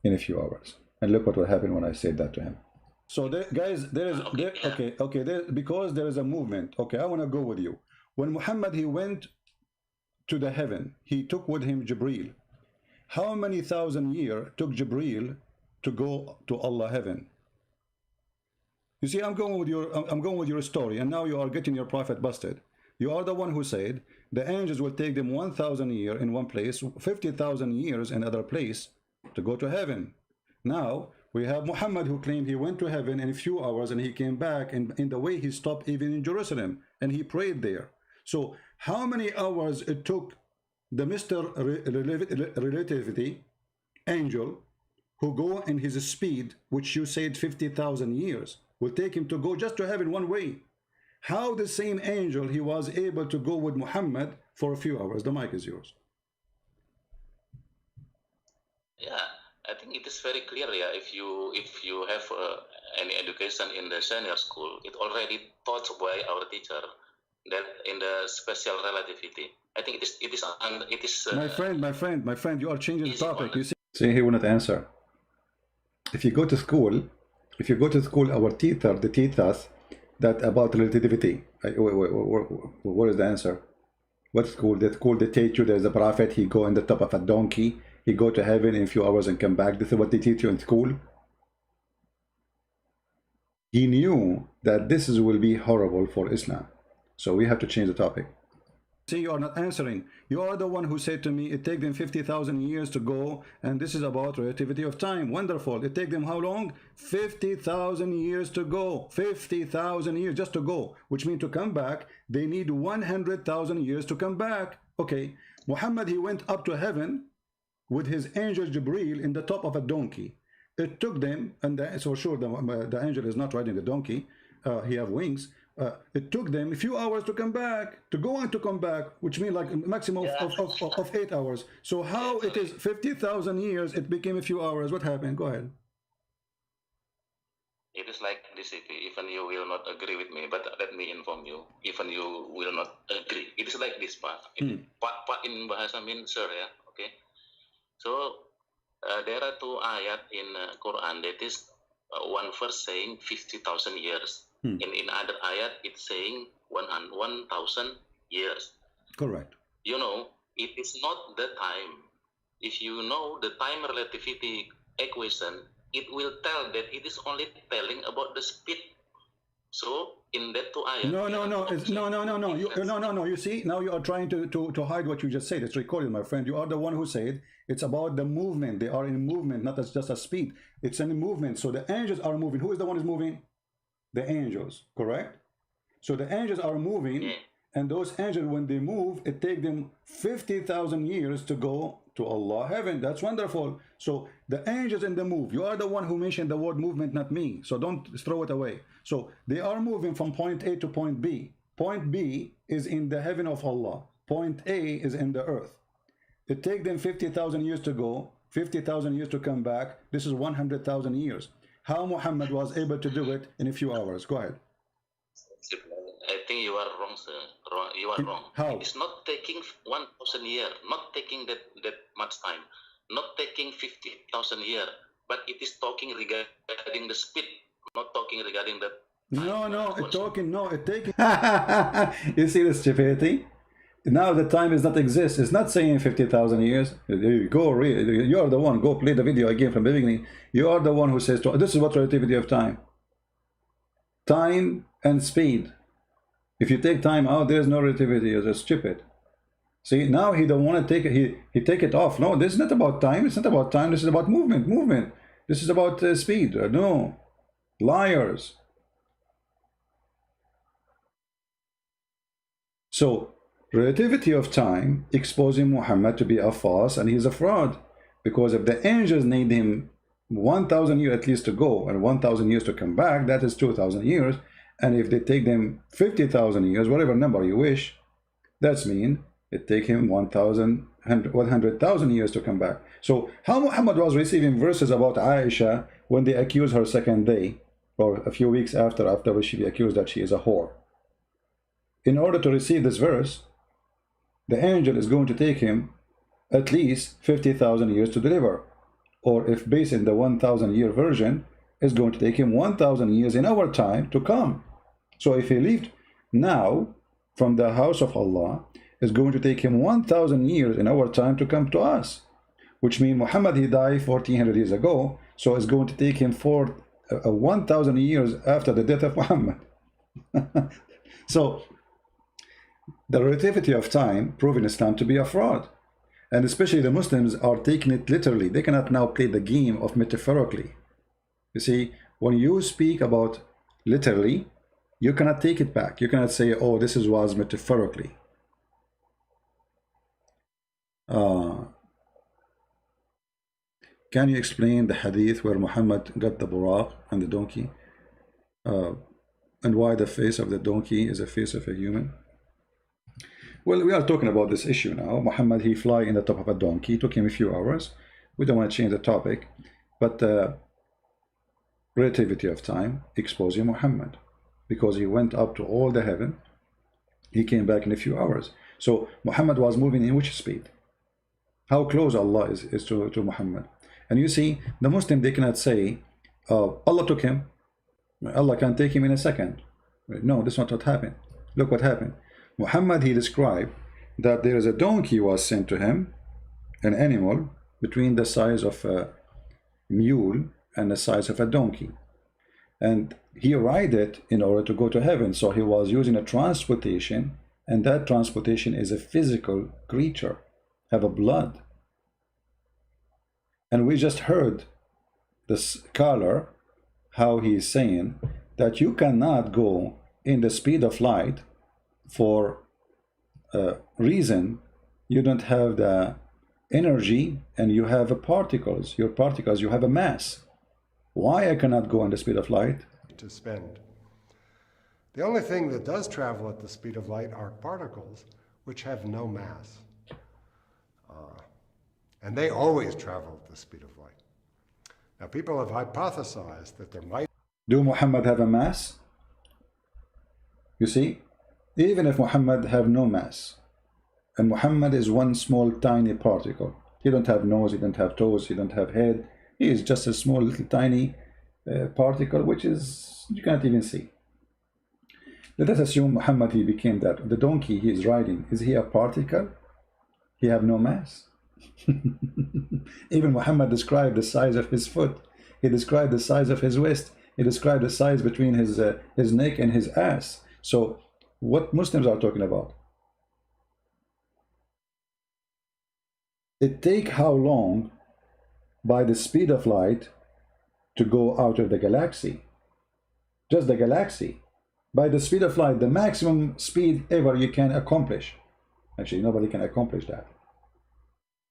in a few hours? And look what will happen when I said that to him. So guys, because there is a movement. Okay, I want to go with you. When Muhammad, he went to the heaven, he took with him Jibreel. How many thousand years took Jibreel to go to Allah heaven? You see, I'm going with your story, and now you are getting your prophet busted. You are the one who said the angels will take them 1,000 years in one place, 50,000 years in another place to go to heaven. Now we have Muhammad who claimed he went to heaven in a few hours and he came back, and in the way he stopped even in Jerusalem and he prayed there. So how many hours it took the Mr. Relativity angel who go in his speed, which you said 50,000 years, will take him to go just to heaven 1 way? How the same angel he was able to go with Muhammad for a few hours. The mic is yours. Yeah, I think it is very clear. Yeah, if you have any education in the senior school, it already taught by our teacher that in the special relativity. I think it is. My friend, you are changing the topic. You see, he will not answer. If you go to school, our teacher, they teach us that about relativity. What is the answer? What school? The school they teach you there's a prophet. He go on the top of a donkey. He go to heaven in a few hours and come back. This is what they teach you in school. He knew that this will be horrible for Islam. So we have to change the topic. See, you are not answering. You are the one who said to me, it takes them 50,000 years to go, and this is about relativity of time. Wonderful. It takes them how long? 50,000 years to go. 50,000 years just to go, which means to come back, they need 100,000 years to come back. Okay, Muhammad, he went up to heaven with his angel Jibreel in the top of a donkey. It took them, and so sure the angel is not riding the donkey, he have wings. It took them a few hours to come back, to go and to come back, which means like a maximum of 8 hours. So how it is 50,000 years, it became a few hours. What happened? Go ahead. It is like this, even you will not agree with me, but let me inform you, even you will not agree. It is like this, Pak. Pak in bahasa means sir, yeah, okay? So there are two ayat in Quran, that is one verse saying 50,000 years. In other ayat, it's saying 1,000 years. Correct. You know, it is not the time. If you know the time relativity equation, it will tell that it is only telling about the speed. So in that two ayat. No. You see, now you are trying to hide what you just said. It's recorded, my friend. You are the one who said it's about the movement. They are in movement, not as just a speed. It's in movement. So the angels are moving. Who is the one who's moving? The angels, correct? So the angels are moving, and those angels, when they move, it takes them 50,000 years to go to Allah heaven. That's wonderful. So the angels in the move. You are the one who mentioned the word movement, not me. So don't throw it away. So they are moving from point A to point B. Point B is in the heaven of Allah. Point A is in the earth. It takes them 50,000 years to go, 50,000 years to come back. This is 100,000 years. How Muhammad was able to do it in a few hours? Go ahead. I think you are wrong, sir. You are wrong. How? It's not taking 1,000 years, not taking that much time, not taking 50,000 years, but it is talking regarding the speed, not talking regarding the time. It taking. You see the stupidity? Now the time does not exist. It's not saying 50,000 years. You are the one. Go play the video again from the beginning. You are the one who says this is what relativity of time. Time and speed. If you take time out, there is no relativity. You're just stupid. See, now he don't want to take it. He take it off. No, this is not about time. It's not about time. This is about movement. Movement. This is about speed. No, liars. So. Relativity of time exposing Muhammad to be a false, and he's a fraud, because if the angels need him 1,000 years at least to go and 1,000 years to come back, that is 2,000 years. And if they take them 50,000 years, whatever number you wish, that's mean it take him 100,000 years to come back. So how Muhammad was receiving verses about Aisha when they accused her second day, or a few weeks after she be accused that she is a whore. In order to receive this verse, the angel is going to take him at least 50,000 years to deliver. Or if based in the 1,000 year version, it's going to take him 1,000 years in our time to come. So if he left now from the house of Allah, it's going to take him 1,000 years in our time to come to us. Which means Muhammad, he died 1,400 years ago. So it's going to take him 1,000 years after the death of Muhammad. So the relativity of time proven Islam to be a fraud, and especially the Muslims are taking it literally. They cannot now play the game of metaphorically. You see, when you speak about literally, you cannot take it back. You cannot say, oh, this was metaphorically. Can you explain the hadith where Muhammad got the buraq and the donkey, and why the face of the donkey is the face of a human? Well, we are talking about this issue now. Muhammad, he fly in the top of a donkey. It took him a few hours. We don't want to change the topic, but relativity of time exposing Muhammad, because he went up to all the heaven. He came back in a few hours. So Muhammad was moving in which speed? How close Allah is to Muhammad? And you see, the Muslim, they cannot say, Allah took him. Allah can take him in a second. No, that's not what happened. Look what happened. Muhammad, he described that there is a donkey was sent to him, an animal between the size of a mule and the size of a donkey. And he ride it in order to go to heaven. So he was using a transportation, and that transportation is a physical creature, have a blood. And we just heard the scholar how he is saying that you cannot go in the speed of light for a reason you don't have the energy, and you have particles. Your particles, you have a mass. Why I cannot go in the speed of light? To spend. The only thing that does travel at the speed of light are particles which have no mass. And they always travel at the speed of light. Now, people have hypothesized that there might... Do Muhammad have a mass? You see, even if Muhammad have no mass, and Muhammad is one small tiny particle, he don't have nose, he don't have toes, he don't have head, he is just a small little tiny particle, which is, you can't even see. Let us assume Muhammad, he became that. The donkey he is riding, is he a particle? He have no mass. Even Muhammad described the size of his foot. He described the size of his waist. He described the size between his neck and his ass. So what Muslims are talking about? It take how long by the speed of light to go out of the galaxy? Just the galaxy. By the speed of light, the maximum speed ever you can accomplish. Actually, nobody can accomplish that.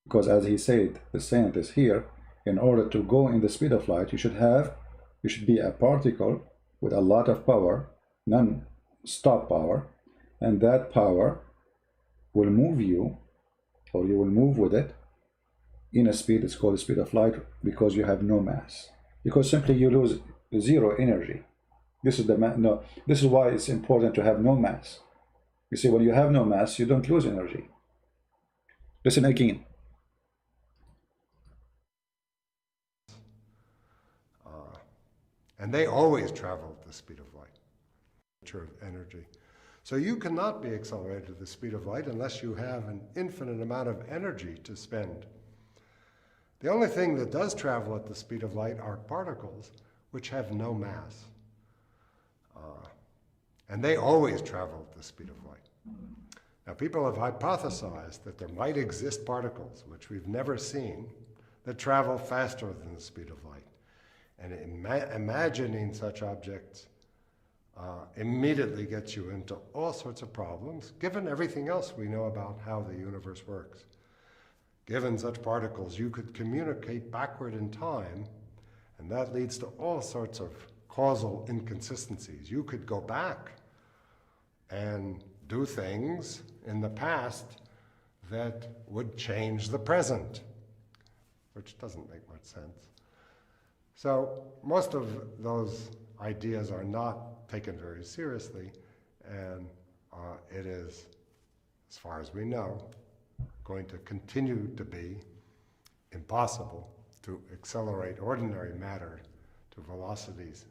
Because as he said, the scientist here, in order to go in the speed of light, you should be a particle with a lot of power, non-stop power, and that power will move you, or you will move with it in a speed, it's called the speed of light, because you have no mass. Because simply you lose zero energy. This is this is why it's important to have no mass. You see, when you have no mass, you don't lose energy. Listen again. And they always travel at the speed of light, of energy. So you cannot be accelerated at the speed of light unless you have an infinite amount of energy to spend. The only thing that does travel at the speed of light are particles which have no mass. And they always travel at the speed of light. Now, people have hypothesized that there might exist particles, which we've never seen, that travel faster than the speed of light. And imagining such objects immediately gets you into all sorts of problems, given everything else we know about how the universe works. Given such particles, you could communicate backward in time, and that leads to all sorts of causal inconsistencies. You could go back and do things in the past that would change the present, which doesn't make much sense. So most of those ideas are not taken very seriously, and it is, as far as we know, going to continue to be impossible to accelerate ordinary matter to velocities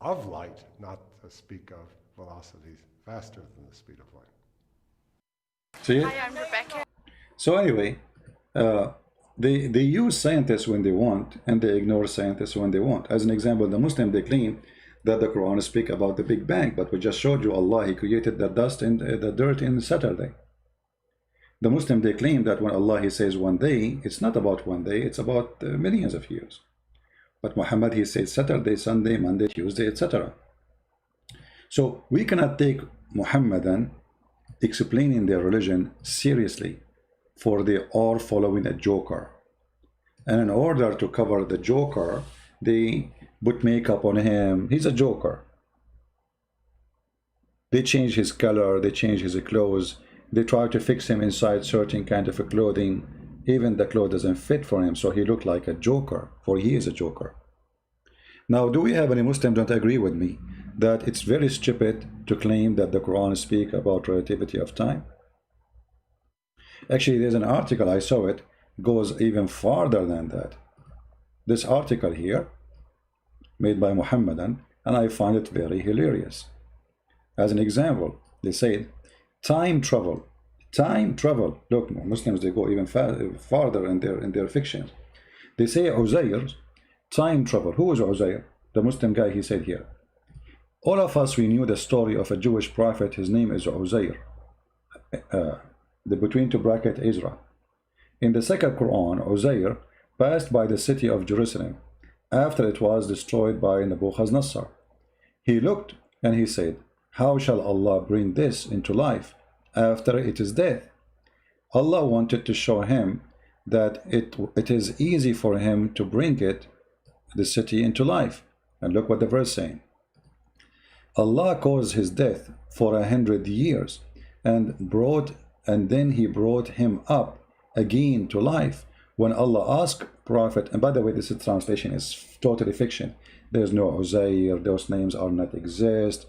of light, not to speak of velocities faster than the speed of light. See? Hi, I'm Rebecca. So anyway, they use scientists when they want, and they ignore scientists when they want. As an example, the Muslim, they claim that the Quran speaks about the Big Bang, but we just showed you Allah, He created the dust and the dirt in Saturday. The Muslim, they claim that when Allah, He says one day, it's not about one day, it's about millions of years. But Muhammad, he says Saturday, Sunday, Monday, Tuesday, etc. So we cannot take Muhammadan explaining their religion seriously, for they are following a joker. And in order to cover the joker, they put makeup on him. He's a joker. They change his color, they change his clothes, They try to fix him inside certain kind of a clothing. Even the clothes doesn't fit for him, so he looked like a joker, for he is a joker. Now, do we have any Muslims don't agree with me that it's very stupid to claim that the Quran speaks about relativity of time? Actually, there's an article, I saw it, goes even farther than that. This article here, made by Muhammadan, and I find it very hilarious. As an example, they say time travel. Time travel. Look, Muslims, they go even farther in their fictions. They say Uzair, time travel. Who is Uzair? The Muslim guy, he said here. All of us, we knew the story of a Jewish prophet. His name is Uzair. The between two bracket Israel. In the second Quran, Uzair passed by the city of Jerusalem after it was destroyed by Nebuchadnezzar. He looked and he said, how shall Allah bring this into life after it is death? Allah wanted to show him that it is easy for him to bring the city into life. And look what the verse is saying. Allah caused his death for 100 years and then he brought him up again to life. When Allah asked Prophet, and by the way, this translation is totally fiction. There's no Uzair, those names are not exist.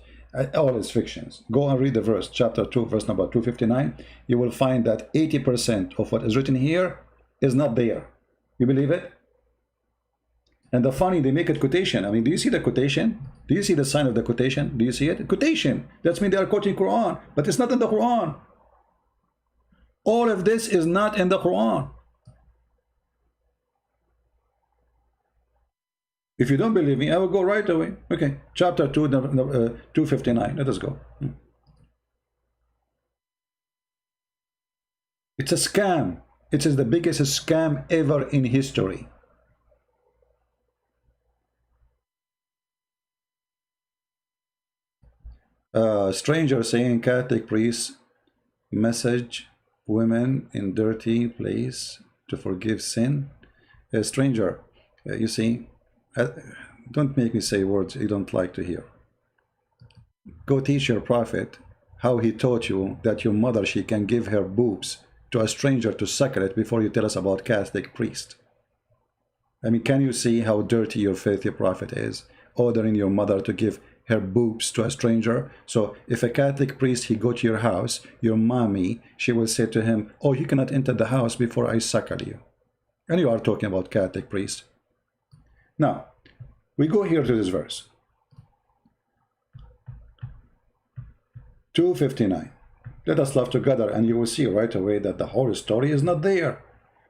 All is fictions. Go and read the verse, chapter 2, verse number 259. You will find that 80% of what is written here is not there. You believe it? And the funny, they make it quotation. I mean, do you see the quotation? Do you see the sign of the quotation? Do you see it? Quotation. That means they are quoting Quran, but it's not in the Quran. All of this is not in the Quran. If you don't believe me, I will go right away. Okay, chapter 2, 259. Let us go. It's a scam. It is the biggest scam ever in history. Stranger saying Catholic priests message women in dirty place to forgive sin. A stranger, you see, don't make me say words you don't like to hear. Go teach your prophet how he taught you that your mother, she can give her boobs to a stranger to suckle it before you tell us about Catholic priest. I mean, can you see how dirty your faithful prophet is, ordering your mother to give her boobs to a stranger? So if a Catholic priest, he go to your house, your mommy, she will say to him, oh, you cannot enter the house before I suckle you. And you are talking about Catholic priest. Now, we go here to this verse. 259. Let us love together, and you will see right away that the whole story is not there.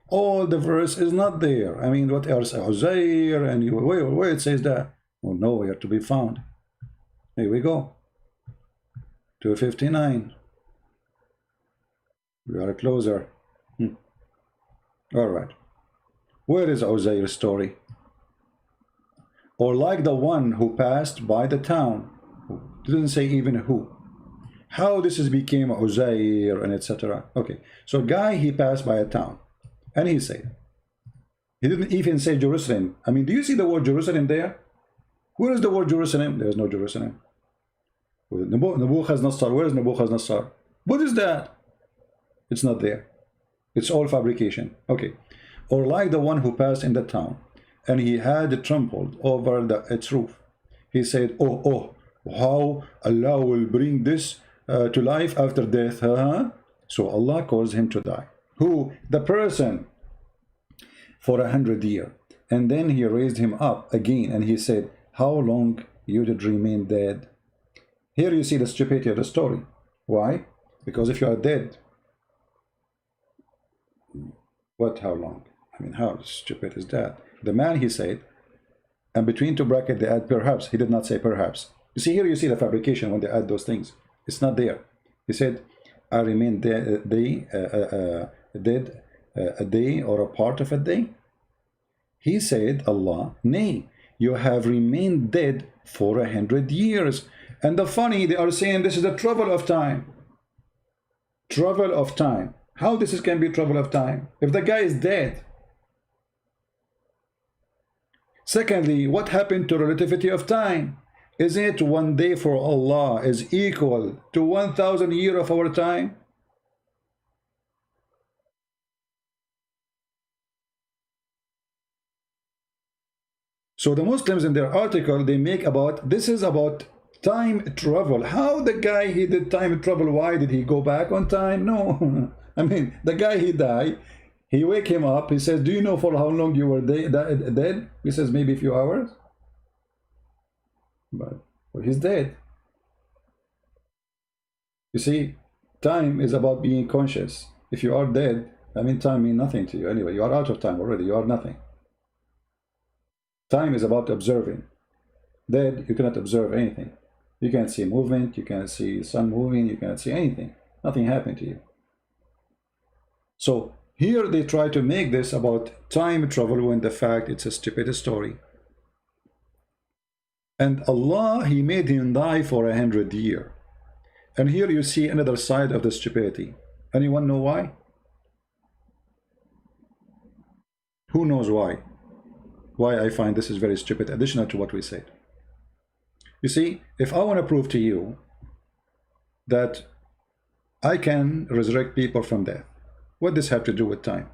All the verse is not there. I mean, what else? Uzair, and you, where it says that? Oh, nowhere to be found. Here we go. 259. We are closer. All right. Where is Uzair's story? Or like the one who passed by the town. Didn't say even who. How this is became Uzair and etc. Okay, so guy, he passed by a town and he said, he didn't even say Jerusalem. I mean, do you see the word Jerusalem there? Where is the word Jerusalem? There is no Jerusalem. Nebuchadnezzar, where is Nebuchadnezzar? What is that? It's not there. It's all fabrication. Okay. Or like the one who passed in the town and he had trampled over its roof. He said, oh, how Allah will bring this to life after death. So Allah caused him to die. Who? The person, for 100 years. And then he raised him up again and he said, how long you did remain dead? Here you see the stupidity of the story. Why? Because if you are dead, what, how long? I mean, how stupid is that? The man, he said, and between two brackets they add perhaps. He did not say perhaps. You see, here you see the fabrication when they add those things. It's not there. He said, I remain dead a day or a part of a day. He said, Allah, nay, you have remained dead for 100 years. And the funny, they are saying this is a travel of time. Travel of time. How this can be travel of time? If the guy is dead. Secondly, what happened to relativity of time? Isn't it one day for Allah is equal to 1,000 years of our time? So the Muslims in their article, they make about, this is about time travel. How the guy, he did time travel, why did he go back on time? No. I mean, the guy, he died, he wake him up, he says, do you know for how long you were dead? He says, maybe a few hours. But well, he's dead. You see, time is about being conscious. If you are dead, I mean, time means nothing to you anyway. You are out of time already, you are nothing. Time is about observing. Dead, you cannot observe anything. You can't see movement, you can't see sun moving, you cannot see anything. Nothing happened to you. So here they try to make this about time travel when the fact it's a stupid story. And Allah, he made him die for 100 years. And here you see another side of the stupidity. Anyone know why? Who knows why? Why I find this is very stupid, additional to what we said. You see, if I want to prove to you that I can resurrect people from death, what does this have to do with time?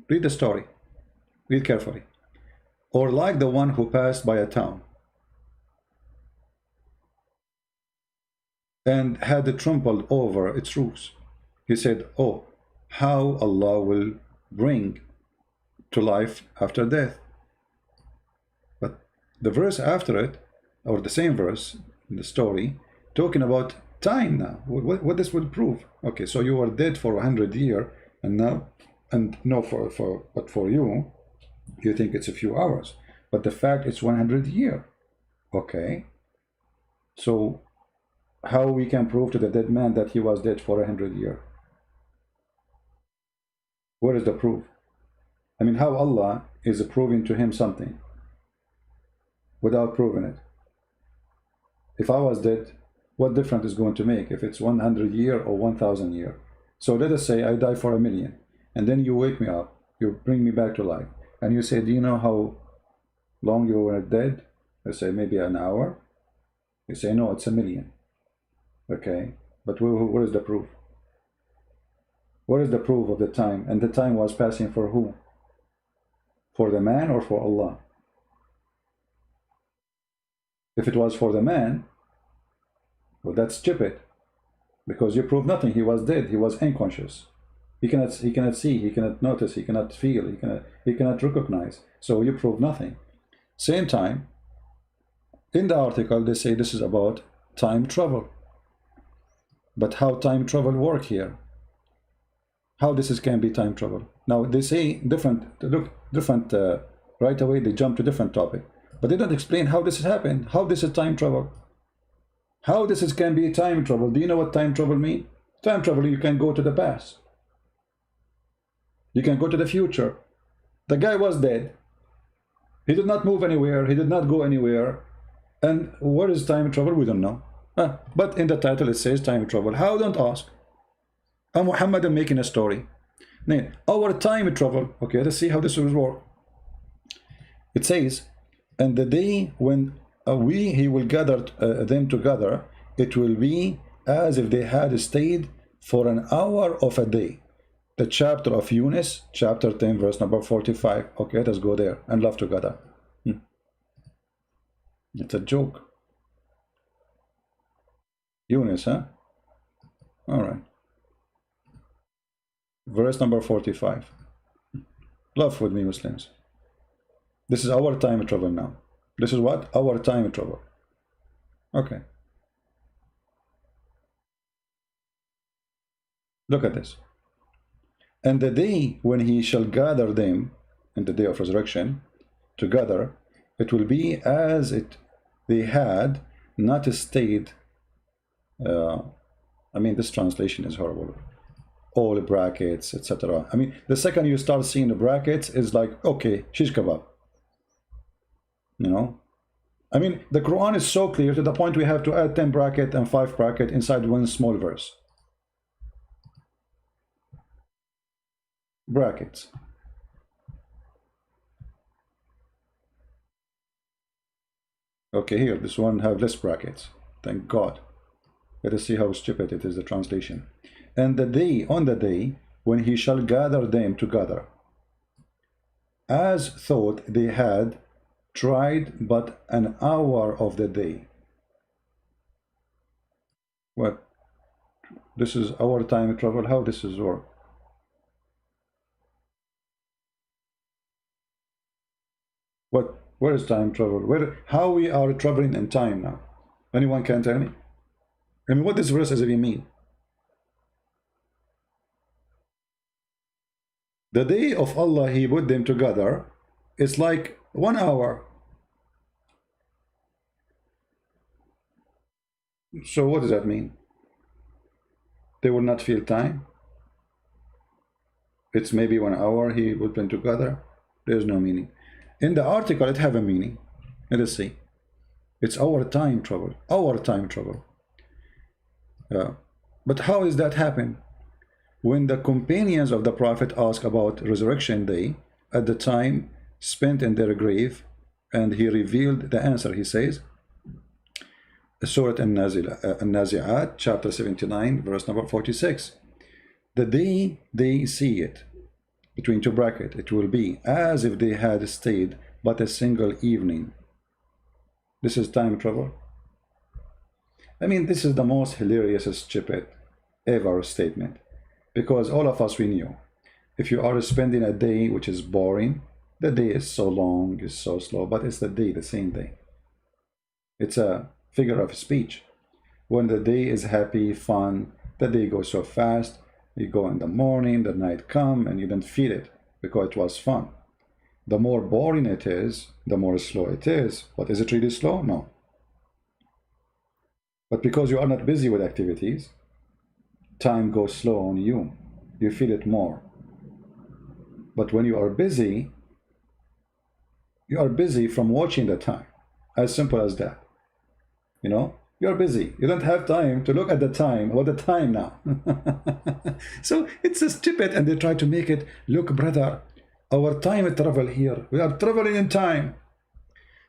Read the story. Read carefully. Or like the one who passed by a town and had it trampled over its roofs. He said, oh, how Allah will bring to life after death. But the verse after it, or the same verse in the story, talking about time now. What this will prove? Okay, so you were dead for 100 years, and now, and no, but for you, you think it's a few hours. But the fact it's 100 years. Okay. So how we can prove to the dead man that he was dead for 100 years? Where is the proof? I mean, how Allah is proving to him something without proving it? If I was dead, what difference is going to make if it's 100 years or 1,000 years? So let us say I die for 1,000,000, and then you wake me up, you bring me back to life, and you say, do you know how long you were dead? I say, maybe an hour. You say, no, it's 1,000,000. Okay, but where is the proof? Where is the proof of the time? And the time was passing for who? For the man or for Allah? If it was for the man, well, that's stupid, because you prove nothing. He was dead. He was unconscious. He cannot see. He cannot notice. He cannot feel. He cannot recognize. So you prove nothing. Same time, in the article they say this is about time travel. But how time travel work here? How this can be time travel? Now they say different. Look, different. Right away they jump to different topic, but they don't explain how this has happened. How this is time travel? How this can be time travel? Do you know what time travel means? Time travel, you can go to the past. You can go to the future. The guy was dead. He did not move anywhere. He did not go anywhere. And what is time travel? We don't know. But in the title it says time travel. How? Don't ask. I'm Muhammad, I'm making a story. Now, our time travel. Okay, let's see how this will work. It says, and the day when he will gather them together, it will be as if they had stayed for an hour of a day. The chapter of Yunus, chapter 10, verse number 45. Okay, let's go there and laugh together. It's a joke. Yunus, huh? All right. Verse number 45. Laugh with me, Muslims. This is our time travel now. This is what? Our time travel. Okay. Look at this. And the day when he shall gather them, in the day of resurrection, together, it will be as it they had not stayed. I mean, this translation is horrible. All brackets, etc. I mean, the second you start seeing the brackets, is like, okay, shish kebab. You know, I mean, the Quran is so clear to the point we have to add 10 bracket and 5 bracket inside one small verse. Brackets. Okay, here, this one have less brackets. Thank God. Let us see how stupid it is, the translation. And the day, on the day, when he shall gather them together. as thought they had tried but an hour of the day. What? This is our time travel? How this is work? What? Where is time travel? Where? How we are traveling in time now? Anyone can tell me? I mean, what this verse does even mean? The day of Allah, He put them together. It's like 1 hour. So what does that mean? They will not feel time? It's maybe 1 hour He put them together. There's no meaning. In the article, it have a meaning. Let us see. It's our time travel. Our time travel. But how is that happen? When the companions of the Prophet ask about resurrection day, at the time spent in their grave, and he revealed the answer, he says, Surah An-Nazi'at, chapter 79, verse number 46. The day they see it, between two brackets, it will be as if they had stayed but a single evening. This is time travel. I mean, this is the most hilarious, stupid ever statement. Because all of us, we knew, if you are spending a day which is boring, the day is so long, is so slow, but it's the day, the same day. It's a figure of speech. When the day is happy, fun, the day goes so fast. You go in the morning, the night come, and you don't feel it because it was fun. The more boring it is, the more slow it is. But is it really slow? No. But because you are not busy with activities, time goes slow on you. You feel it more. But when you are busy from watching the time. As simple as that. You know, you're busy. You don't have time to look at the time. What the time now? So it's a stupid, and they try to make it look, brother, our time travel here. We are traveling in time.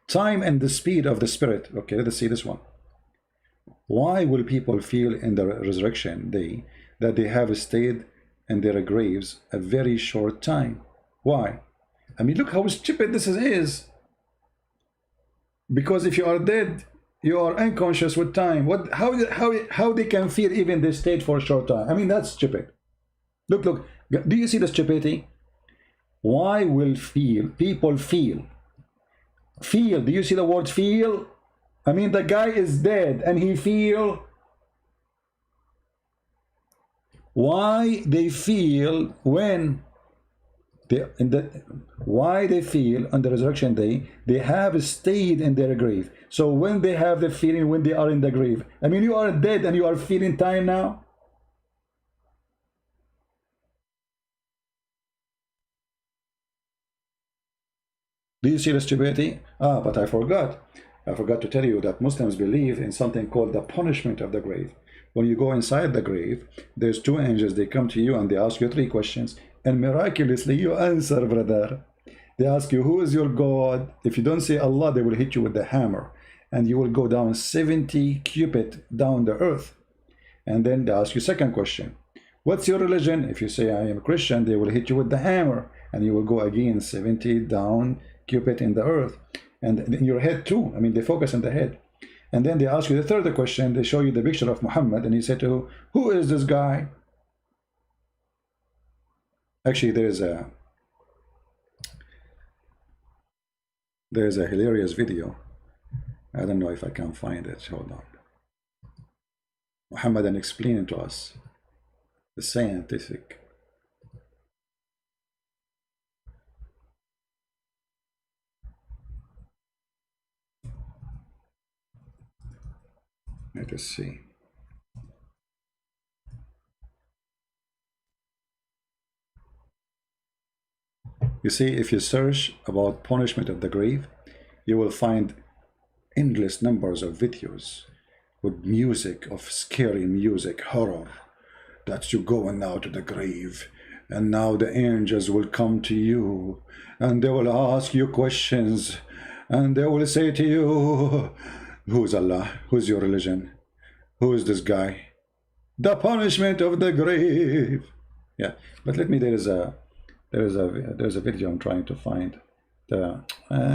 Time and the speed of the spirit. Okay, let's see this one. Why will people feel in the resurrection day that they have stayed in their graves a very short time? Why? I mean, look how stupid this is. Because if you are dead, you are unconscious with time. How they can feel even they stayed for a short time? I mean, that's stupid. Look. Do you see the stupidity? Why will people feel? Feel. Do you see the word feel? I mean, the guy is dead and he feel. Why they feel when why they feel on the resurrection day they have stayed in their grave. So when they have the feeling when they are in the grave, I mean, you are dead and you are feeling time now. Do you see the stupidity? But I forgot to tell you that Muslims believe in something called the punishment of the grave. When you go inside the grave, there's two angels. They come to you and they ask you 3 questions, and miraculously you answer, brother. They ask you, who is your God? If you don't say Allah, they will hit you with the hammer, and you will go down 70 cubits down the earth. And then they ask you 2nd question, what's your religion? If you say I am Christian, they will hit you with the hammer, and you will go again 70 down cubits in the earth, and in your head too. I mean, they focus on the head. And then they ask you the 3rd question. They show you the picture of Muhammad, and he said to you, who is this guy? Actually, there is a hilarious video. I don't know if I can find it. Hold on. Muhammad explaining to us the scientific. Let us see. You see, if you search about punishment of the grave, you will find endless numbers of videos with music, of scary music, horror, that you're going now to the grave, and now the angels will come to you, and they will ask you questions, and they will say to you, who's Allah? Who's your religion? Who is this guy? The punishment of the grave. Yeah, but there is a There's a video I'm trying to find. The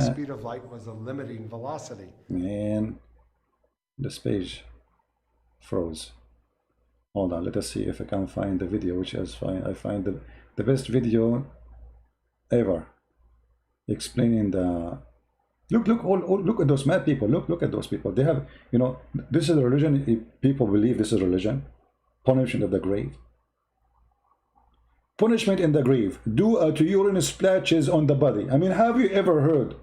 speed of light was a limiting velocity. Man, this page froze. Hold on, let us see if I can find the video, which is fine. I find the best video ever explaining the look at those mad people. Look at those people. They have, you know, this is a religion. If people believe this is religion, punishment of the grave. Punishment in the grave, due to urine splashes on the body. I mean, have you ever heard?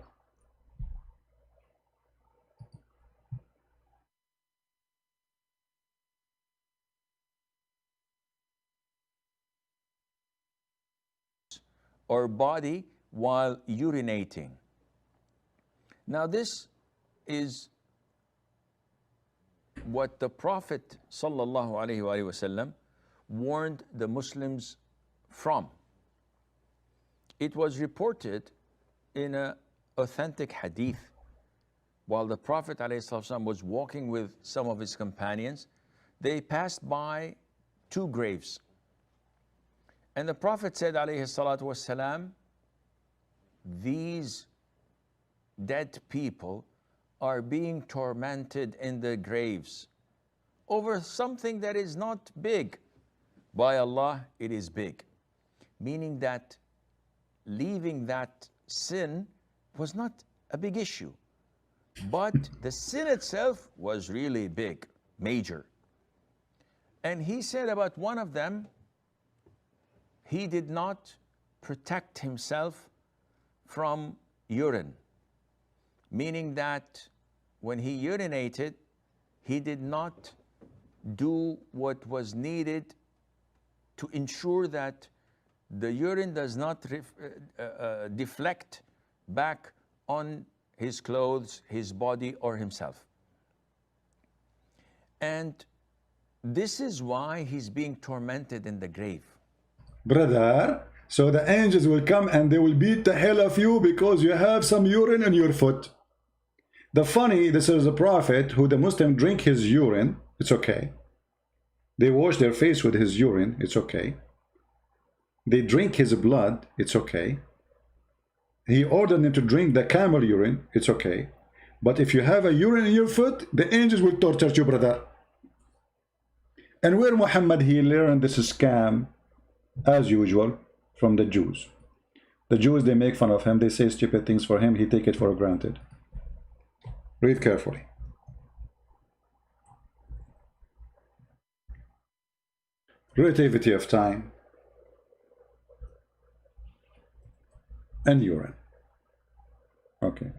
Or body while urinating. Now this is what the Prophet sallallahu alaihi wasallam warned the Muslims from. It was reported in an authentic hadith while the Prophet ﷺ was walking with some of his companions. They passed by two graves, and the Prophet said ﷺ, these dead people are being tormented in the graves over something that is not big. By Allah, it is big. Meaning that leaving that sin was not a big issue, but the sin itself was really big, major. And he said about one of them, he did not protect himself from urine, meaning that when he urinated, he did not do what was needed to ensure that the urine does not deflect back on his clothes, his body, or himself. And this is why he's being tormented in the grave. Brother, so the angels will come and they will beat the hell of you because you have some urine in your foot. This is a prophet who the Muslim drink his urine, it's okay. They wash their face with his urine, it's okay. They drink his blood, it's okay. He ordered them to drink the camel urine, it's okay. But if you have a urine in your foot, the angels will torture you, brother. And where Muhammad, he learned this scam, as usual, from the Jews. The Jews, they make fun of him, they say stupid things for him, he take it for granted. Read carefully. Relativity of time and urine. Okay.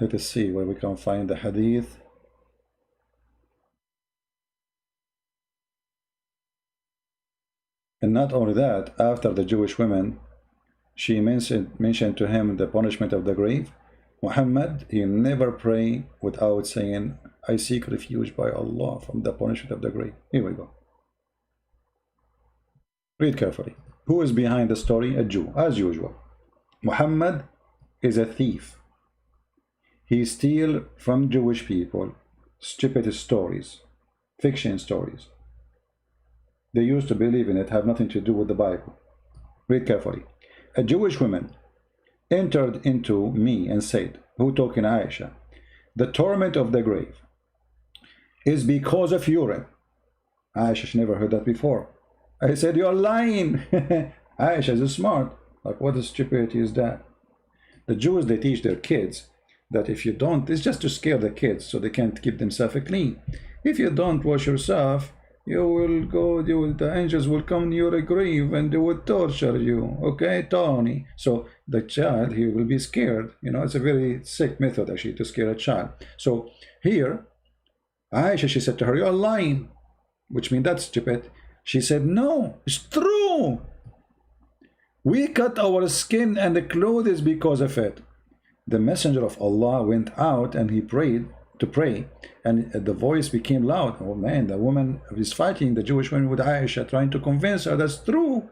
Let us see where we can find the hadith. And not only that, after the Jewish women, she mentioned to him the punishment of the grave. Muhammad, he never pray without saying, I seek refuge by Allah from the punishment of the grave. Here we go. Read carefully. Who is behind the story? A Jew, as usual. Muhammad is a thief. He steals from Jewish people stupid stories, fiction stories. They used to believe in it, have nothing to do with the Bible. Read carefully. A Jewish woman entered into me and said, who talking Aisha, the torment of the grave is because of urine. Aisha, she never heard that before. I said, you're lying. Aisha is smart. Like, what a stupidity is that? The Jews, they teach their kids that if you don't, it's just to scare the kids so they can't keep themselves clean. If you don't wash yourself, you will go, the angels will come to your grave and they will torture you. Okay, Tony? So the child, he will be scared. You know, it's a very sick method actually to scare a child. So here, Aisha, she said to her, you're lying, which means that's stupid. She said, no, it's true. We cut our skin and the clothes because of it. The messenger of Allah went out and he prayed to pray, and the voice became loud. Oh man, the woman is fighting the Jewish woman with Aisha, trying to convince her that's true.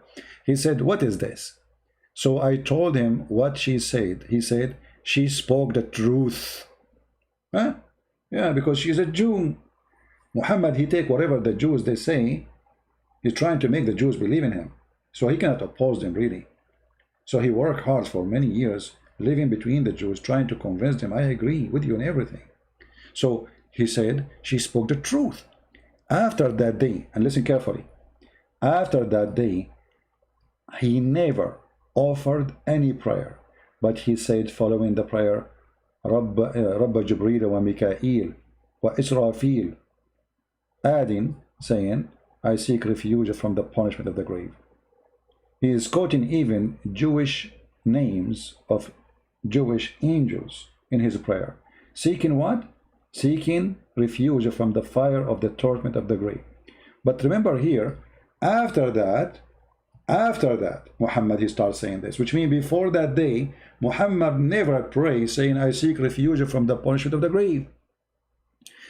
He said, what is this? So I told him what she said. He said, she spoke the truth. Huh? Yeah, because she's a Jew. Muhammad, he take whatever the Jews they say. He's trying to make the Jews believe in him. So he cannot oppose them, really. So he worked hard for many years, living between the Jews, trying to convince them, I agree with you on everything. So he said, she spoke the truth. After that day, and listen carefully, after that day, he never offered any prayer, but he said following the prayer, Rabba Jibreel wa Mikael wa Israfil, adding, saying, I seek refuge from the punishment of the grave. He is quoting even Jewish names of Jewish angels in his prayer. Seeking what? Seeking refuge from the fire of the torment of the grave. But remember here, after that, Muhammad, he starts saying this, which means before that day, Muhammad never prayed saying, I seek refuge from the punishment of the grave.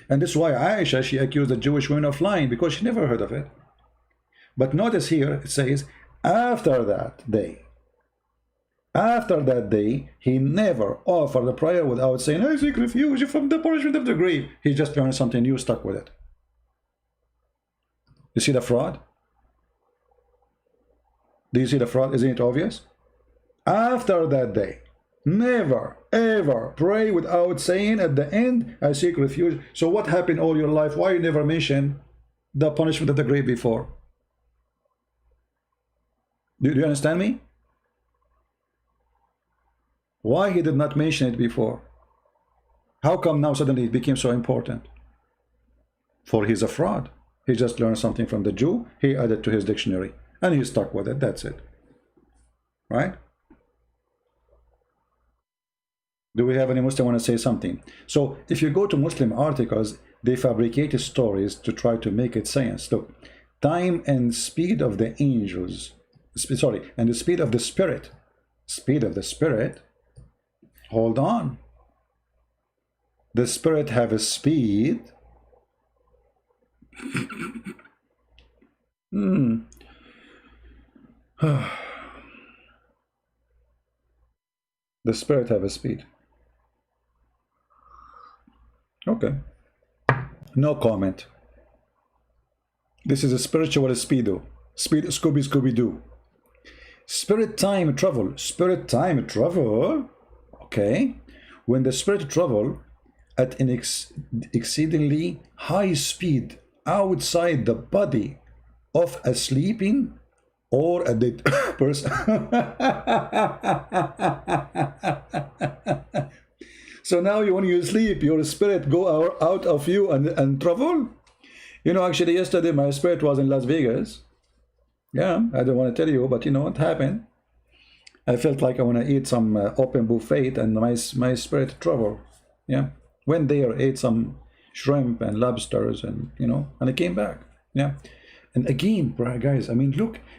And this is why Aisha, she accused the Jewish women of lying, because she never heard of it. But notice here, it says, after that day, he never offered a prayer without saying, I seek refuge from the punishment of the grave. He just learned something new, stuck with it. You see the fraud? Do you see the fraud? Isn't it obvious? After that day, never ever pray without saying at the end, I seek refuge. So what happened all your life? Why you never mention the punishment of the grave before? Do you understand me? Why he did not mention it before? How come now suddenly it became so important? For he's a fraud. He just learned something from the Jew, he added to his dictionary, and he stuck with it. That's it. Right? Do we have any Muslim want to say something? So if you go to Muslim articles, they fabricate stories to try to make it science. Look, time and speed of the angels, sorry, and the speed of the spirit. Speed of the spirit. Hold on. The spirit have a speed. The spirit have a speed. Okay. No comment. This is a spiritual speedo. Speed Scooby-Doo. Spirit time travel. Spirit time travel. Okay. When the spirit travel at an exceedingly high speed outside the body of a sleeping or a dead person. So now when you sleep, your spirit go out of you and travel. You know, actually yesterday my spirit was in Las Vegas. Yeah, I don't want to tell you, but you know what happened? I felt like I want to eat some open buffet, and my spirit travel. Yeah, went there, ate some shrimp and lobsters, and you know, and I came back. Yeah, and again, guys, I mean,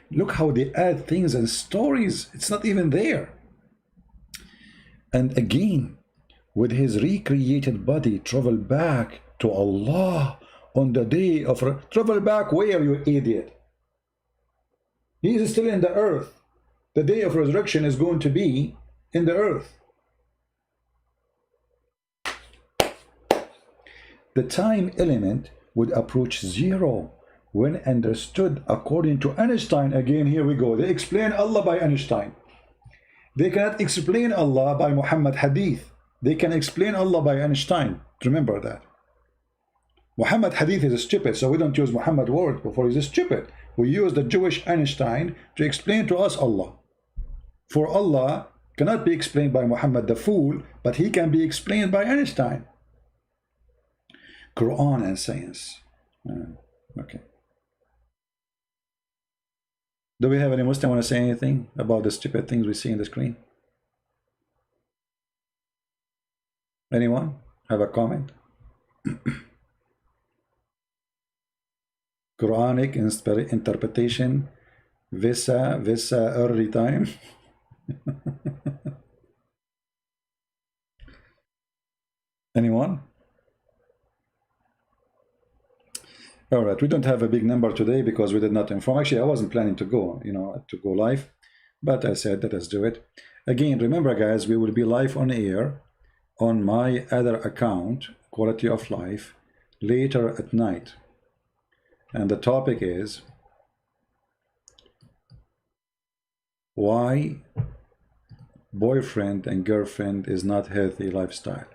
look how they add things and stories. It's not even there. And again, with his recreated body, travel back to Allah on the day of travel back where, you idiot? He is still in the earth. The day of resurrection is going to be in the earth. The time element would approach zero when understood according to Einstein. Again, here we go. They explain Allah by Einstein. They cannot explain Allah by Muhammad Hadith. They can explain Allah by Einstein. Remember that. Muhammad Hadith is stupid, so we don't use Muhammad word before he's stupid. We use the Jewish Einstein to explain to us Allah. For Allah cannot be explained by Muhammad the fool, but he can be explained by Einstein. Quran and science. Okay. Do we have any Muslim want to say anything about the stupid things we see in the screen? Anyone have a comment? Quranic interpretation, visa early time. Anyone? All right, we don't have a big number today because we did not inform. Actually, I wasn't planning to go, you know, to go live, But I said, let us do it. Again, remember guys, we will be live on air on my other account, Quality of Life, later at night. And the topic is why boyfriend and girlfriend is not healthy lifestyle.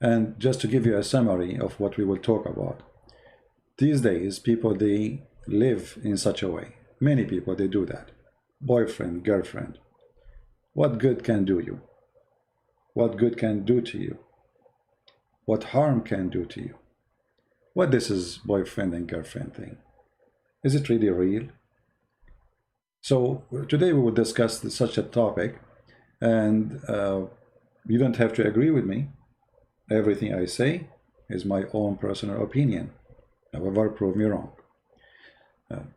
And just to give you a summary of what we will talk about. These days, people, they live in such a way. Many people, they do that. Boyfriend, girlfriend. What good can do you? What good can do to you? What harm can do to you? What this is boyfriend and girlfriend thing? Is it really real? So today we will discuss such a topic, and you don't have to agree with me. Everything I say is my own personal opinion. However, prove me wrong.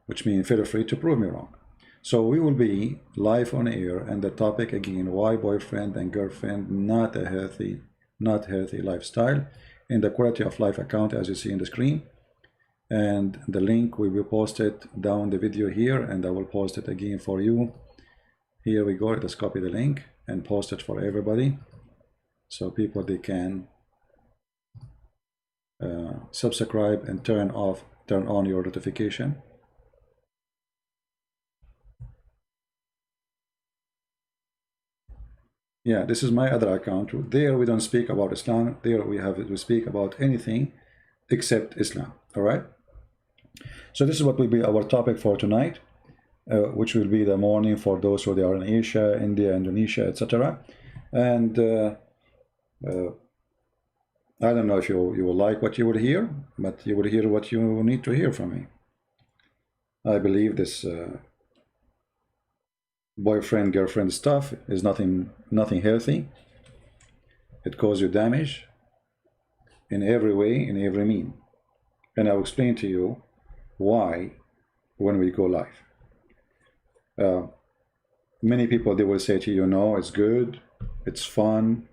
Which means feel free to prove me wrong. So we will be live on air, and the topic again, why boyfriend and girlfriend not healthy lifestyle, in the Quality of Life account as you see in the screen. And the link will be posted down the video here, and I will post it again for you. Here we go. Let us copy the link and post it for everybody, so people, they can subscribe and turn on your notification. Yeah, this is my other account. There we don't speak about Islam. There we speak about anything except Islam. All right. So this is what will be our topic for tonight, which will be the morning for those who they are in Asia, India, Indonesia, etc. And I don't know if you will like what you will hear, but you will hear what you need to hear from me. I believe this boyfriend girlfriend stuff is nothing healthy. It causes you damage in every way, in every mean, and I'll explain to you why when we go live. Many people, they will say to you, no, it's good, it's fun,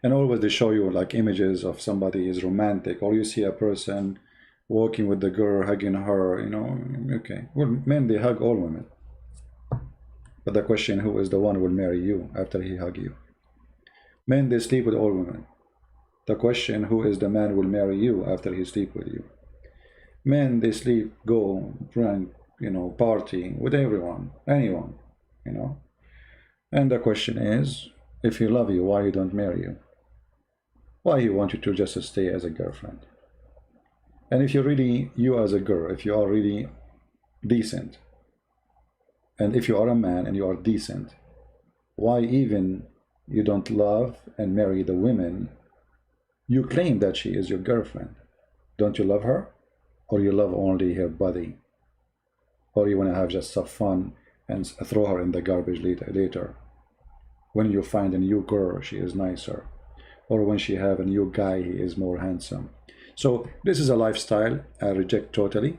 and always they show you like images of somebody is romantic, or you see a person walking with the girl, hugging her, you know. Okay, well, men, they hug all women. But the question, who is the one who will marry you after he hug you? Men, they sleep with all women. The question, who is the man who will marry you after he sleep with you? Men, they sleep, go, drink, you know, party with everyone, anyone, you know. And the question is, if he love you, why he don't marry you? Why he want you to just stay as a girlfriend? And if you're really, you as a girl, if you are really decent, and if you are a man and you are decent, why even you don't love and marry the women you claim that she is your girlfriend? Don't you love her? Or you love only her body? Or you want to have just some fun and throw her in the garbage later? When you find a new girl, she is nicer. Or when she have a new guy, he is more handsome. So this is a lifestyle I reject totally,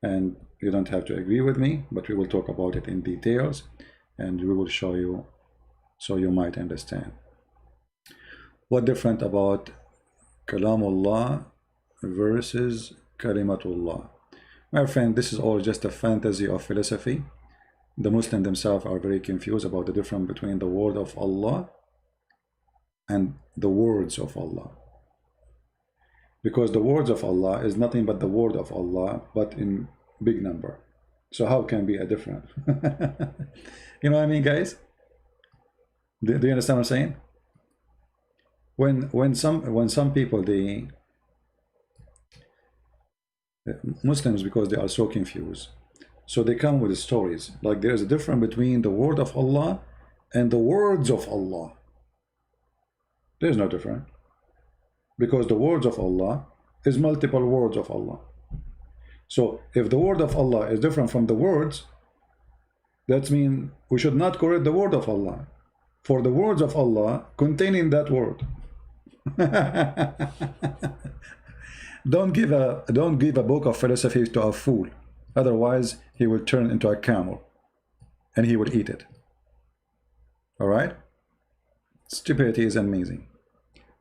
and you don't have to agree with me, but we will talk about it in details, and we will show you so you might understand. What different about Kalamullah versus Kalimatullah? My friend, this is all just a fantasy of philosophy. The Muslims themselves are very confused about the difference between the word of Allah and the words of Allah. Because the words of Allah is nothing but the word of Allah, but in big number. So how can be a different? You know what I mean, guys? Do you understand what I'm saying? When some people, the Muslims, because they are so confused, so they come with stories like there's a difference between the word of Allah and the words of Allah. There's no difference, because the words of Allah is multiple words of Allah. So if the word of Allah is different from the words, that means we should not correct the word of Allah, for the words of Allah containing that word. Don't give a book of philosophy to a fool, otherwise he will turn into a camel and he will eat it. All right? Stupidity is amazing.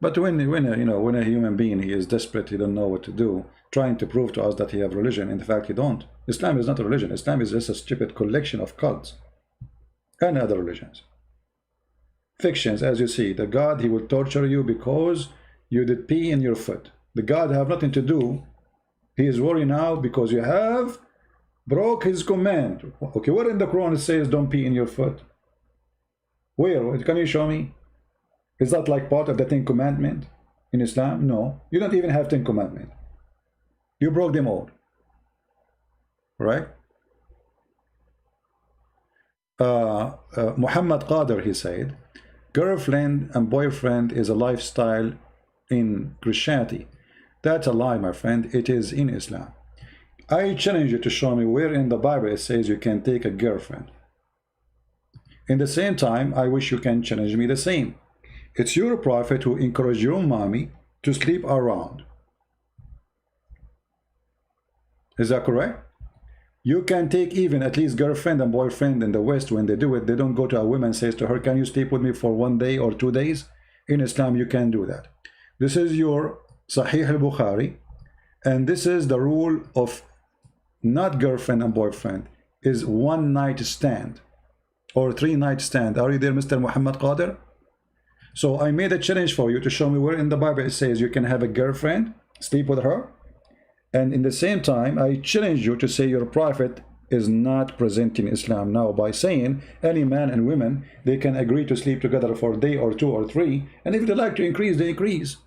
But when a human being, he is desperate, he don't know what to do, trying to prove to us that he have religion, in fact he don't. Islam is not a religion. Islam is just a stupid collection of cults. and other religions. Fictions, as you see, the God, he will torture you because you did pee in your foot. The God have nothing to do. He is worried now because you have broke his command. Okay, what in the Quran it says don't pee in your foot? Where? Can you show me? Is that like part of the 10 commandment in Islam? No, you don't even have 10 commandments. You broke them all, right? Muhammad Qadir, he said, girlfriend and boyfriend is a lifestyle in Christianity. That's a lie, my friend. It is in Islam. I challenge you to show me where in the Bible it says you can take a girlfriend. In the same time, I wish you can challenge me the same. It's your prophet who encouraged your mommy to sleep around. Is that correct? You can take even at least girlfriend and boyfriend in the West. When they do it, they don't go to a woman and says to her, can you sleep with me for 1 day or 2 days? In Islam, you can do that. This is your Sahih al-Bukhari, and this is the rule of not girlfriend and boyfriend, is 1 night stand or 3 night stand. Are you there, Mr. Muhammad Qadir? So I made a challenge for you to show me where in the Bible it says you can have a girlfriend, sleep with her, and in the same time I challenge you to say your prophet is not presenting Islam now by saying any man and women, they can agree to sleep together for a day or 2 or 3, and if they like to increase, they increase.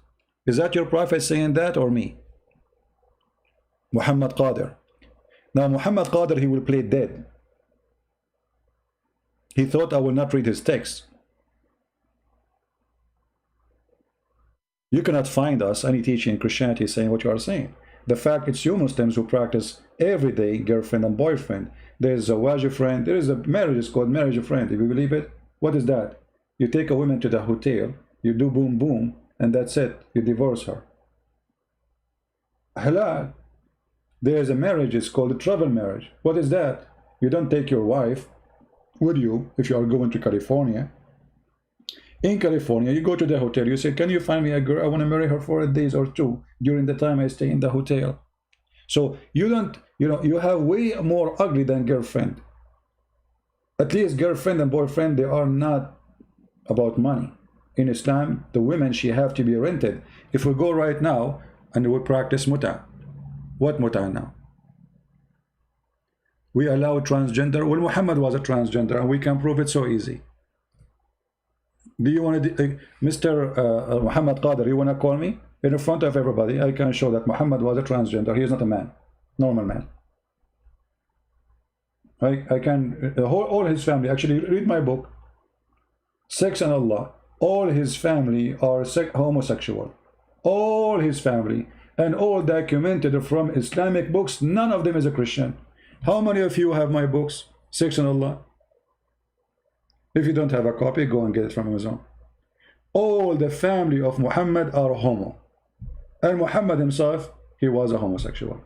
Is that your prophet saying that or me? Muhammad Qadir. Now Muhammad Qadir, he will play dead. He thought I will not read his text. You cannot find us any teaching in Christianity saying what you are saying. The fact it's you Muslims who practice every day girlfriend and boyfriend. There is a wajib friend. There is a marriage, it's called marriage of friend. If you believe it, what is that? You take a woman to the hotel, you do boom boom, and that's it. You divorce her. Halal. There is a marriage, it's called a travel marriage. What is that? You don't take your wife with you if you are going to California. In California, you go to the hotel, you say, can you find me a girl? I want to marry her for a day or 2 during the time I stay in the hotel. So you don't, you have way more ugly than girlfriend. At least girlfriend and boyfriend, they are not about money. In Islam, the women, she have to be rented. If we go right now and we practice muta, what muta now? We allow transgender. Well, Muhammad was a transgender, and we can prove it so easy. Do you want to, Mr. Muhammad Qadir, you want to call me? In front of everybody, I can show that Muhammad was a transgender. He is not a man, normal man. I can, all his family, actually read my book, Sex and Allah. All his family are homosexual. All his family, and all documented from Islamic books. None of them is a Christian. How many of you have my books, Sex and Allah? If you don't have a copy, go and get it from Amazon. All the family of Muhammad are homo. And Muhammad himself, he was a homosexual.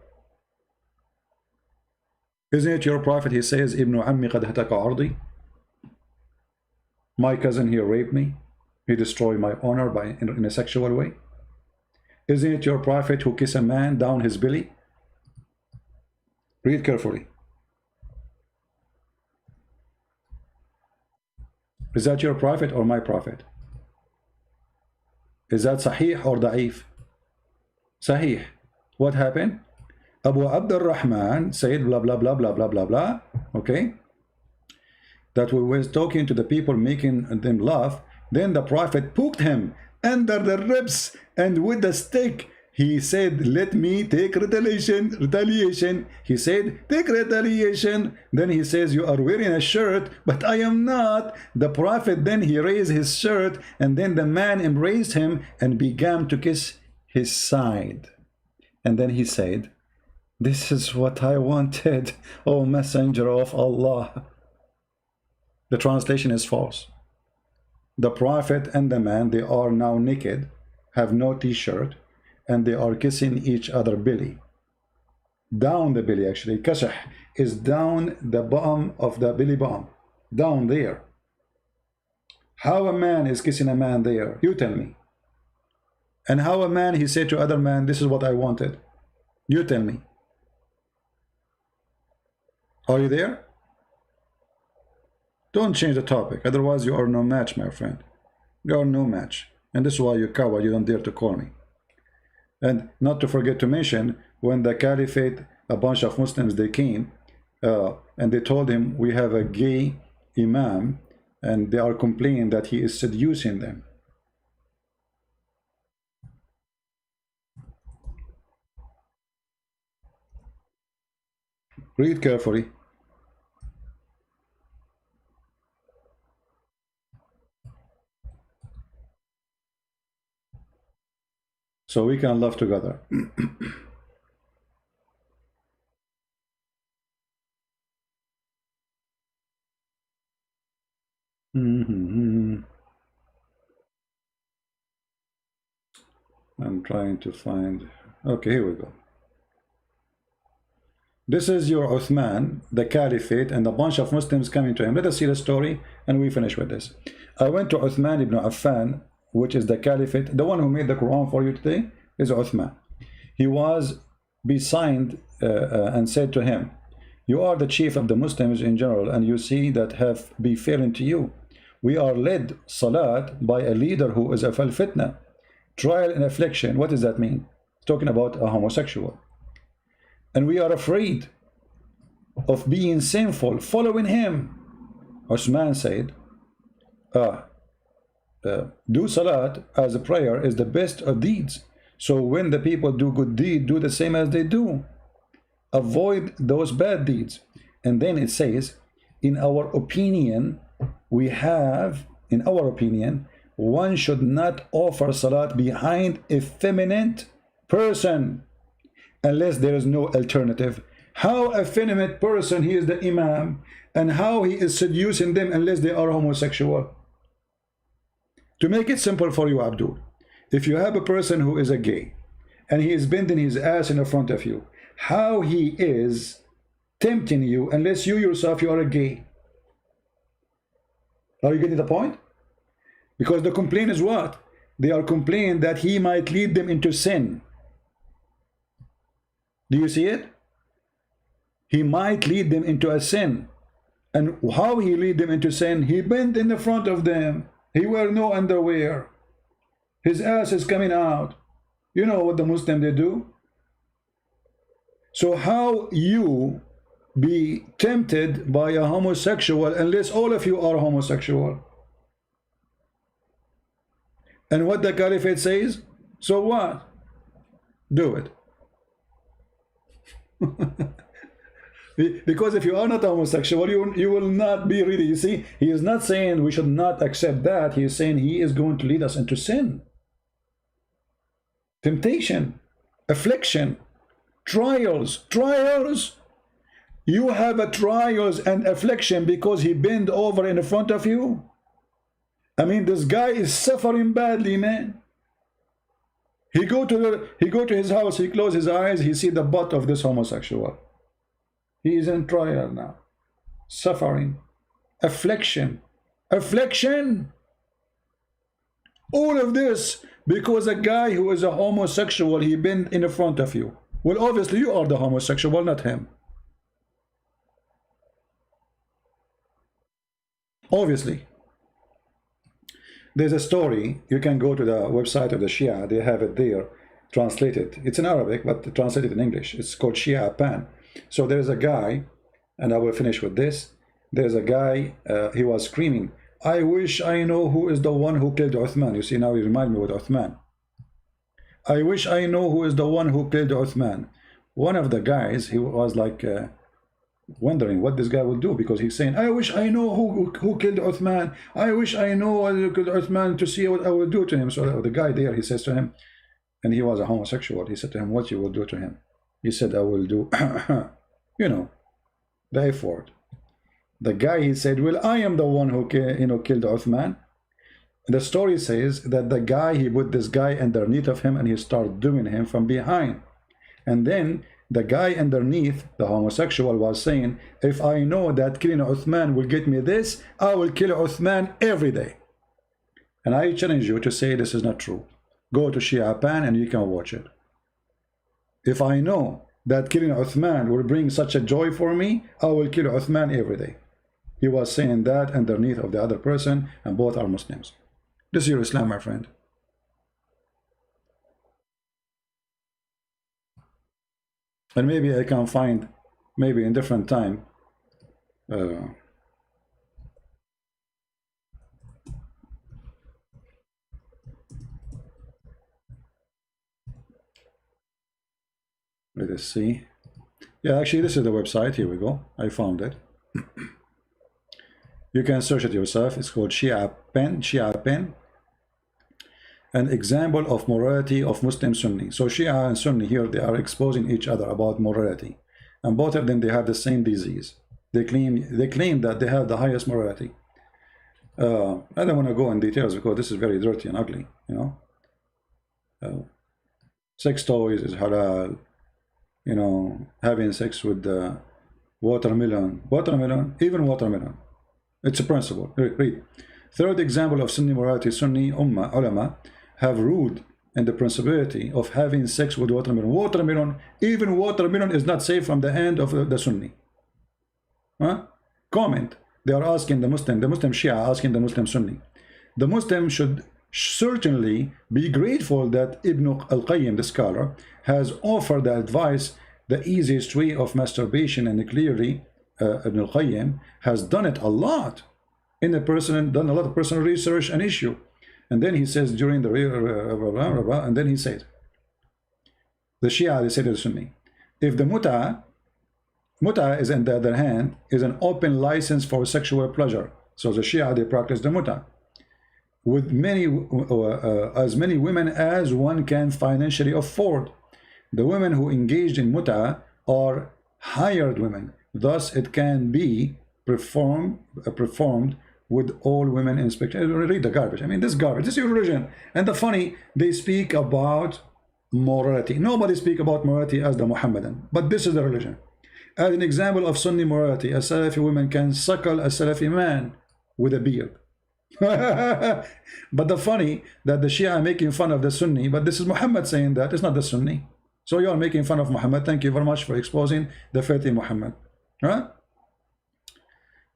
Isn't it your prophet? He says, Ibn Ammi qad hataka ardi. My cousin here raped me. He destroyed my honor in a sexual way. Isn't it your prophet who kissed a man down his belly? Read carefully. Is that your prophet or my prophet? Is that sahih or da'if? Sahih. What happened? Abu Abdul Rahman said blah blah blah blah blah blah blah. Okay, that we were talking to the people, making them laugh. Then the prophet poked him under the ribs, and with the stick he said, let me take retaliation. He said, take retaliation. Then he says, you are wearing a shirt, but I am not. The prophet, then he raised his shirt, and then the man embraced him and began to kiss his side. And then he said, this is what I wanted, O messenger of Allah. The translation is false. The prophet and the man, they are now naked, have no t-shirt, and they are kissing each other belly. Down the belly, actually. Kashah is down the bottom of the belly button. Down there. How a man is kissing a man there? You tell me. And how a man, he said to other man, this is what I wanted. You tell me. Are you there? Don't change the topic, otherwise you are no match, my friend. You are no match. And this is why you coward, you don't dare to call me. And not to forget to mention, when the caliphate, a bunch of Muslims, they came, and they told him, we have a gay imam, and they are complaining that he is seducing them. Read carefully. So we can love together. I'm trying to find. Okay, here we go. This is your Uthman, the caliphate, and a bunch of Muslims coming to him. Let us see the story, and we finish with this. I went to Uthman ibn Affan, which is the caliphate. The one who made the Quran for you today is Uthman. He was besigned and said to him, you are the chief of the Muslims in general, and you see that have befallen to you. We are led salat by a leader who is a fitna, trial and affliction. What does that mean? Talking about a homosexual. And we are afraid of being sinful following him. Osman said, do salat as a prayer is the best of deeds. So when the people do good deed, do the same as they do. Avoid those bad deeds. And then it says, in our opinion, one should not offer salat behind a effeminate person unless there is no alternative. How effeminate person he is the imam, and how he is seducing them unless they are homosexual. To make it simple for you, Abdul, if you have a person who is a gay and he is bending his ass in front of you, how he is tempting you unless you yourself you are a gay? Are you getting the point? Because the complaint is what? They are complaining that he might lead them into sin. Do you see it? He might lead them into a sin. And how he lead them into sin? He bent in the front of them. He wear no underwear. His ass is coming out. You know what the Muslim they do? So how you be tempted by a homosexual unless all of you are homosexual? And what the caliphate says? So what? Do it. Because if you are not homosexual, you will not be really. You see, he is not saying we should not accept that. He is saying he is going to lead us into sin, temptation, affliction, trials. You have a trials and affliction because he bent over in front of you. I mean, this guy is suffering badly, man. He go to his house, he close his eyes, he see the butt of this homosexual. He is in trial now, suffering, affliction. All of this because a guy who is a homosexual, he been in front of you. Well, obviously you are the homosexual, not him. Obviously. There's a story, you can go to the website of the Shia, they have it there, translated. It's in Arabic, but translated in English. It's called she-camel. So there's a guy, and I will finish with this. There's a guy, he was screaming, I wish I know who is the one who killed Uthman. You see, now you remind me with Uthman. I wish I know who is the one who killed Uthman. One of the guys, he was like wondering what this guy will do, because he's saying, I wish I know who killed Uthman. I wish I know who killed Uthman to see what I will do to him. So the guy there, he says to him, and he was a homosexual, he said to him, what you will do to him? He said, I will do, you know, the F word. The guy, he said, well, I am the one who killed Uthman. The story says that the guy, he put this guy underneath of him and he started doing him from behind. And then the guy underneath, the homosexual, was saying, if I know that killing Uthman will get me this, I will kill Uthman every day. And I challenge you to say this is not true. Go to she-camel and you can watch it. If I know that killing Uthman will bring such a joy for me, I will kill Uthman every day. He was saying that underneath of the other person, and both are Muslims. This is your Islam, my friend. And maybe I can find, maybe in different time, let us see. Yeah, actually, this is the website. Here we go. I found it. You can search it yourself. It's called Shia Pen. An example of morality of Muslim Sunni. So Shia and Sunni here, they are exposing each other about morality, and both of them, they have the same disease. They claim that they have the highest morality. I don't want to go in details because this is very dirty and ugly, you know. Sex toys is halal, you know, having sex with the watermelon, even watermelon. It's a principle. Read. Third example of Sunni morality, Sunni ulama have ruled in the principality of having sex with watermelon. Even watermelon is not safe from the hand of the Sunni. Comment. They are asking the Muslim Shia asking the Muslim Sunni. The Muslim should certainly be grateful that Ibn al-Qayyim, the scholar, has offered the advice, the easiest way of masturbation, and clearly Ibn al-Qayyim has done it a lot in a done a lot of personal research and issue. And then he says during the and then he said, the Shia, they say to the Sunni, if the mut'a is, on the other hand, is an open license for sexual pleasure. So the Shia, they practice the mut'a with as many women as one can financially afford. The women who engaged in mut'a are hired women. Thus, it can be performed with all women in spectator. Read the garbage. I mean, this garbage. This is your religion. And the funny, they speak about morality. Nobody speak about morality as the Muhammadan, but this is the religion. As an example of Sunni morality, a Salafi woman can suckle a Salafi man with a beard. But the funny that the Shia are making fun of the Sunni, but this is Muhammad saying that. It's not the Sunni. So you are making fun of Muhammad. Thank you very much for exposing the filthy Muhammad. Right?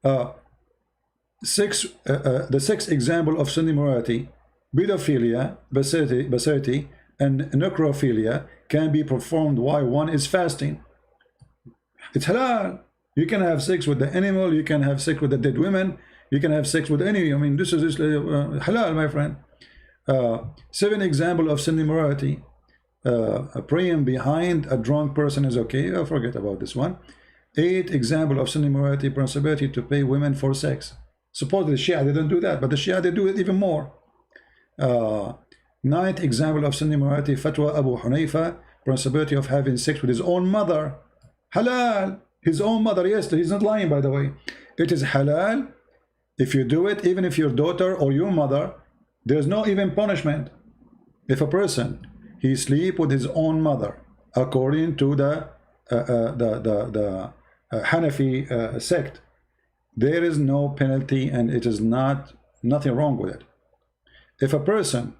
The sixth example of Sunni morality, pedophilia, bestiality, and necrophilia can be performed while one is fasting. It's halal. You can have sex with the animal, you can have sex with the dead women, you can have sex with any, I mean, this is halal, my friend. 7 example of Sunni morality, praying behind a drunk person is okay. Oh, forget about this one. 8 example of Sunni morality, principality to pay women for sex. Supposedly the Shia, they don't do that, but the Shia, they do it even more. 9th example of Sunni morality, fatwa Abu Hanifa, principality of having sex with his own mother. Halal. His own mother. Yes, he's not lying, by the way. It is halal if you do it, even if your daughter or your mother. There's no even punishment. If a person, he sleep with his own mother, according to the Hanafi sect, there is no penalty, and it is nothing wrong with it. If a person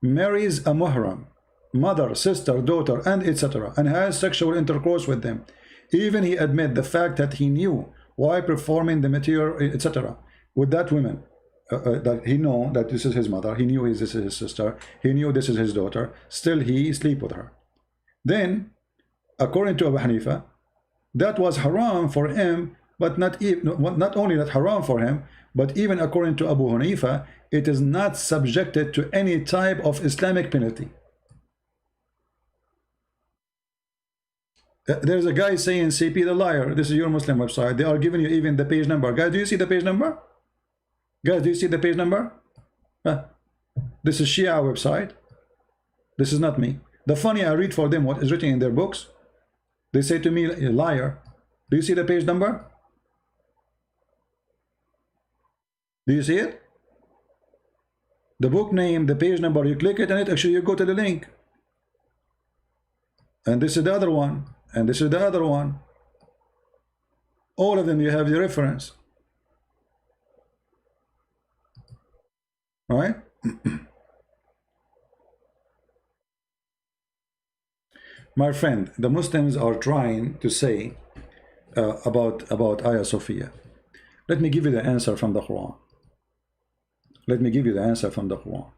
marries a muhram, mother, sister, daughter, and etc., and has sexual intercourse with them, even he admit the fact that he knew while performing the material, etc., with that woman, that he know that this is his mother, he knew this is his sister, he knew this is his daughter, still he sleep with her. Then, according to Abu Hanifa, that was haram for him, but not only not haram for him, but even according to Abu Hanifa, it is not subjected to any type of Islamic penalty. There's a guy saying CP the liar. This is your Muslim website. They are giving you even the page number. Guys, do you see the page number? Guys, do you see the page number? This is Shia website. This is not me. The funny, I read for them what is written in their books. They say to me, liar. Do you see the page number? Do you see it? The book name, the page number, you click it and it actually you go to the link. And this is the other one. And this is the other one. All of them you have the reference. All right? My friend, the Muslims are trying to say about Ayah Sophia. Let me give you the answer from the Quran. Let me give you the answer from the Quran.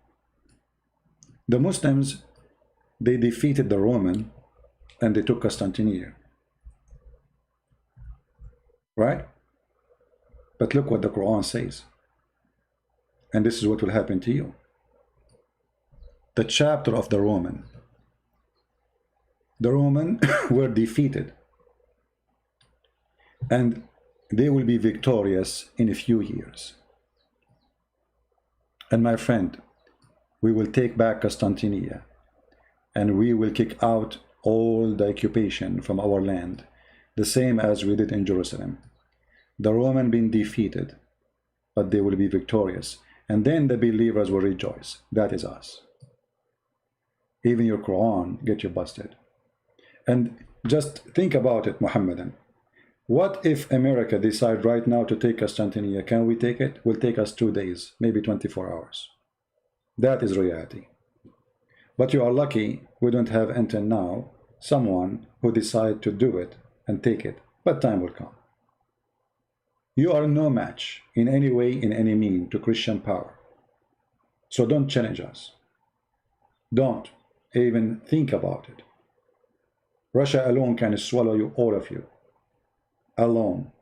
The Muslims, they defeated the Roman and they took Constantinople. Right? But look what the Quran says. And this is what will happen to you. The chapter of the Roman were defeated. And they will be victorious in a few years. And my friend, we will take back Constantinople. And we will kick out all the occupation from our land. The same as we did in Jerusalem. The Roman been defeated, but they will be victorious. And then the believers will rejoice. That is us. Even your Quran get you busted. And just think about it, Muhammadan. What if America decide right now to take Constantinople? Can we take it? It will take us 2 days, maybe 24 hours. That is reality. But you are lucky we don't have until now someone who decide to do it and take it. But time will come. You are no match in any way, in any mean, to Christian power. So don't challenge us. Don't even think about it. Russia alone can swallow you, all of you. Alone.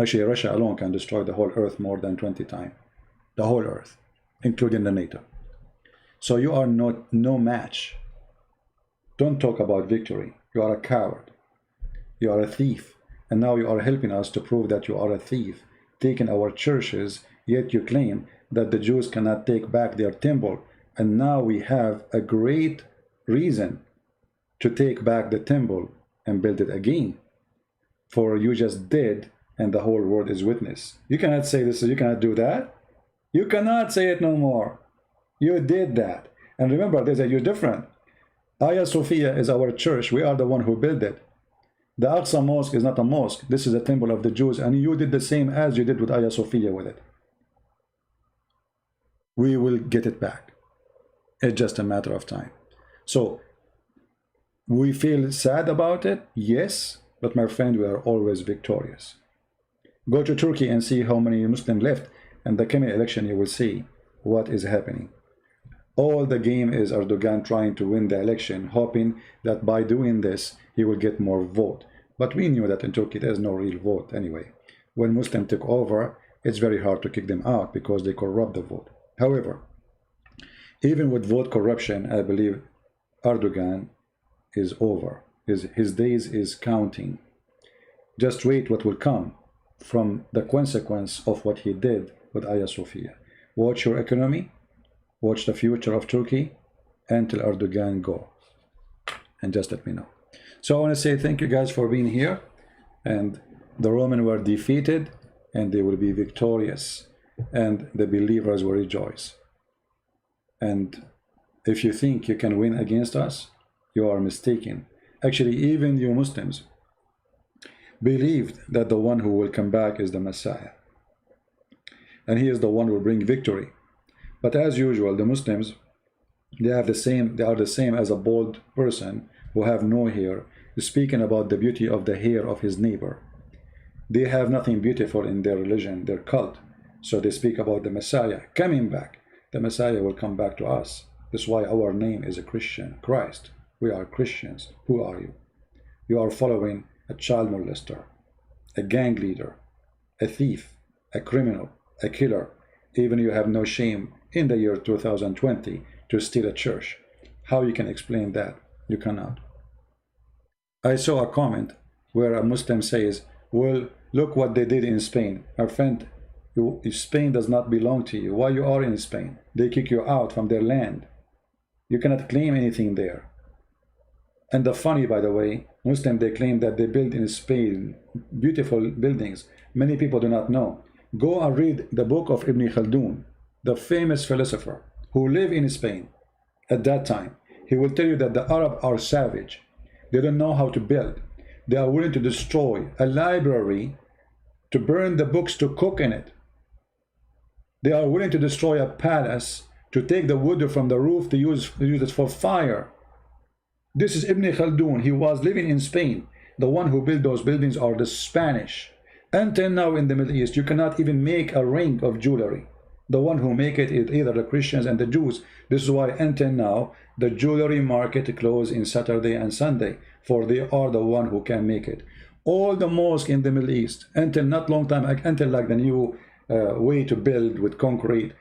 Actually, Russia alone can destroy the whole earth more than 20 times. The whole earth, including the NATO. So you are no match. Don't talk about victory. You are a coward. You are a thief. And now you are helping us to prove that you are a thief, taking our churches, yet you claim that the Jews cannot take back their temple. And now we have a great reason to take back the temple and build it again. For you just did, and the whole world is witness. You cannot say this, you cannot do that. You cannot say it no more. You did that. And remember, there's a you're different. Hagia Sophia is our church. We are the one who built it. The Aqsa Mosque is not a mosque. This is a temple of the Jews, and you did the same as you did with Hagia Sophia with it. We will get it back. It's just a matter of time. So, we feel sad about it, yes, but my friend, we are always victorious. Go to Turkey and see how many Muslims left, and the coming election you will see what is happening. All the game is Erdogan trying to win the election, hoping that by doing this, he will get more vote. But we knew that in Turkey, there's no real vote anyway. When Muslims took over, it's very hard to kick them out because they corrupt the vote. However, even with vote corruption, I believe Erdogan is over. His days is counting. Just wait what will come from the consequence of what he did with Hagia Sophia. Watch your economy. Watch the future of Turkey until Erdogan go. And just let me know. So I want to say thank you guys for being here. And the Romans were defeated and they will be victorious. And the believers will rejoice. And if you think you can win against us, you are mistaken. Actually, even you Muslims believed that the one who will come back is the Messiah. And he is the one who will bring victory. But as usual, the Muslims, they are the same as a bald person who have no hair, speaking about the beauty of the hair of his neighbor. They have nothing beautiful in their religion, their cult. So they speak about the Messiah coming back. The Messiah will come back to us. That's why our name is a Christian, Christ. We are Christians. Who are you? You are following a child molester, a gang leader, a thief, a criminal, a killer. Even you have no shame in the year 2020 to steal a church. How you can explain that? You cannot. I saw a comment where a Muslim says, well, look what they did in Spain. My friend, Spain does not belong to you. Why you are in Spain? They kick you out from their land. You cannot claim anything there. And the funny, by the way, Muslim, they claim that they built in Spain beautiful buildings. Many people do not know. Go and read the book of Ibn Khaldun, the famous philosopher who lived in Spain at that time. He will tell you that the Arabs are savage. They don't know how to build. They are willing to destroy a library, to burn the books, to cook in it. They are willing to destroy a palace, to take the wood from the roof to use it for fire. This is Ibn Khaldun. He was living in Spain. The one who built those buildings are the Spanish. Until now in the Middle East, you cannot even make a ring of jewelry. The one who make it is either the Christians and the Jews. This is why until now the jewelry market closed in Saturday and Sunday, for they are the one who can make it. All the mosques in the Middle East, until not long time, until like the new way to build with concrete,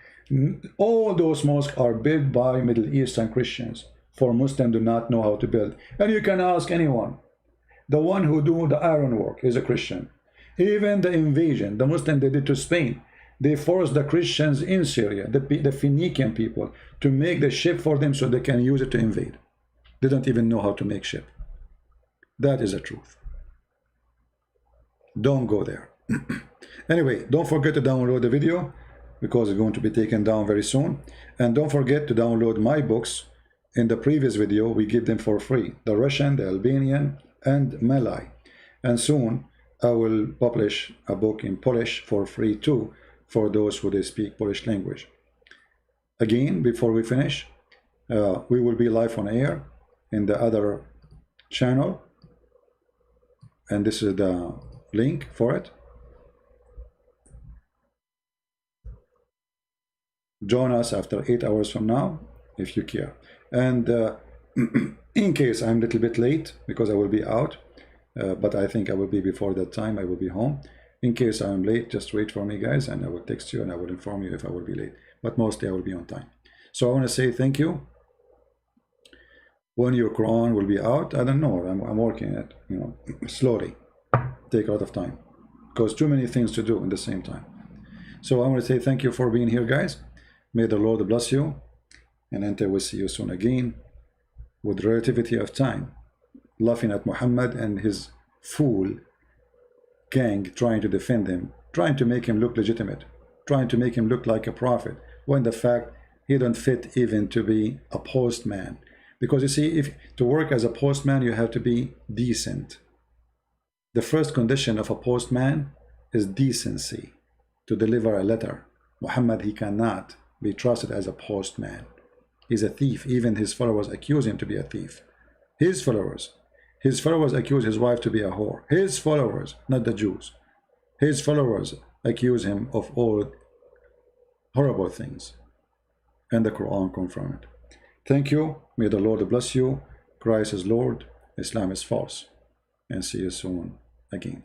all those mosques are built by Middle Eastern Christians, for Muslims do not know how to build. And you can ask anyone. The one who do the iron work is a Christian. Even the invasion, the Muslims they did to Spain, they forced the Christians in Syria, the Phoenician people, to make the ship for them so they can use it to invade. They don't even know how to make ship. That is the truth. Don't go there. Anyway, don't forget to download the video, because it's going to be taken down very soon. And don't forget to download my books. In the previous video, we give them for free. The Russian, the Albanian, and Malay. And soon, I will publish a book in Polish for free too, for those who they speak Polish language. Again, before we finish, we will be live on air in the other channel. And this is the link for it. Join us after 8 hours from now, if you care. And in case I'm a little bit late, because I will be out, but I think I will be before that time, I will be home. In case I'm late, just wait for me, guys, and I will text you and I will inform you if I will be late. But mostly I will be on time. So I want to say thank you. When your Quran will be out, I don't know. I'm working it, you know, slowly. Take a lot of time, because too many things to do at the same time. So I want to say thank you for being here, guys. May the Lord bless you, and until we see you soon again, with relativity of time, laughing at Muhammad and his fool gang trying to defend him, trying to make him look legitimate, trying to make him look like a prophet, when the fact he don't fit even to be a postman. Because you see, if to work as a postman, you have to be decent. The first condition of a postman is decency, to deliver a letter. Muhammad, he cannot be trusted as a postman. He's a thief. Even his followers accuse him to be a thief. His followers accuse his wife to be a whore. His followers, not the Jews. His followers accuse him of all horrible things, and the Quran confirms it. Thank you. May the Lord bless you. Christ is Lord, Islam is false, and see you soon again.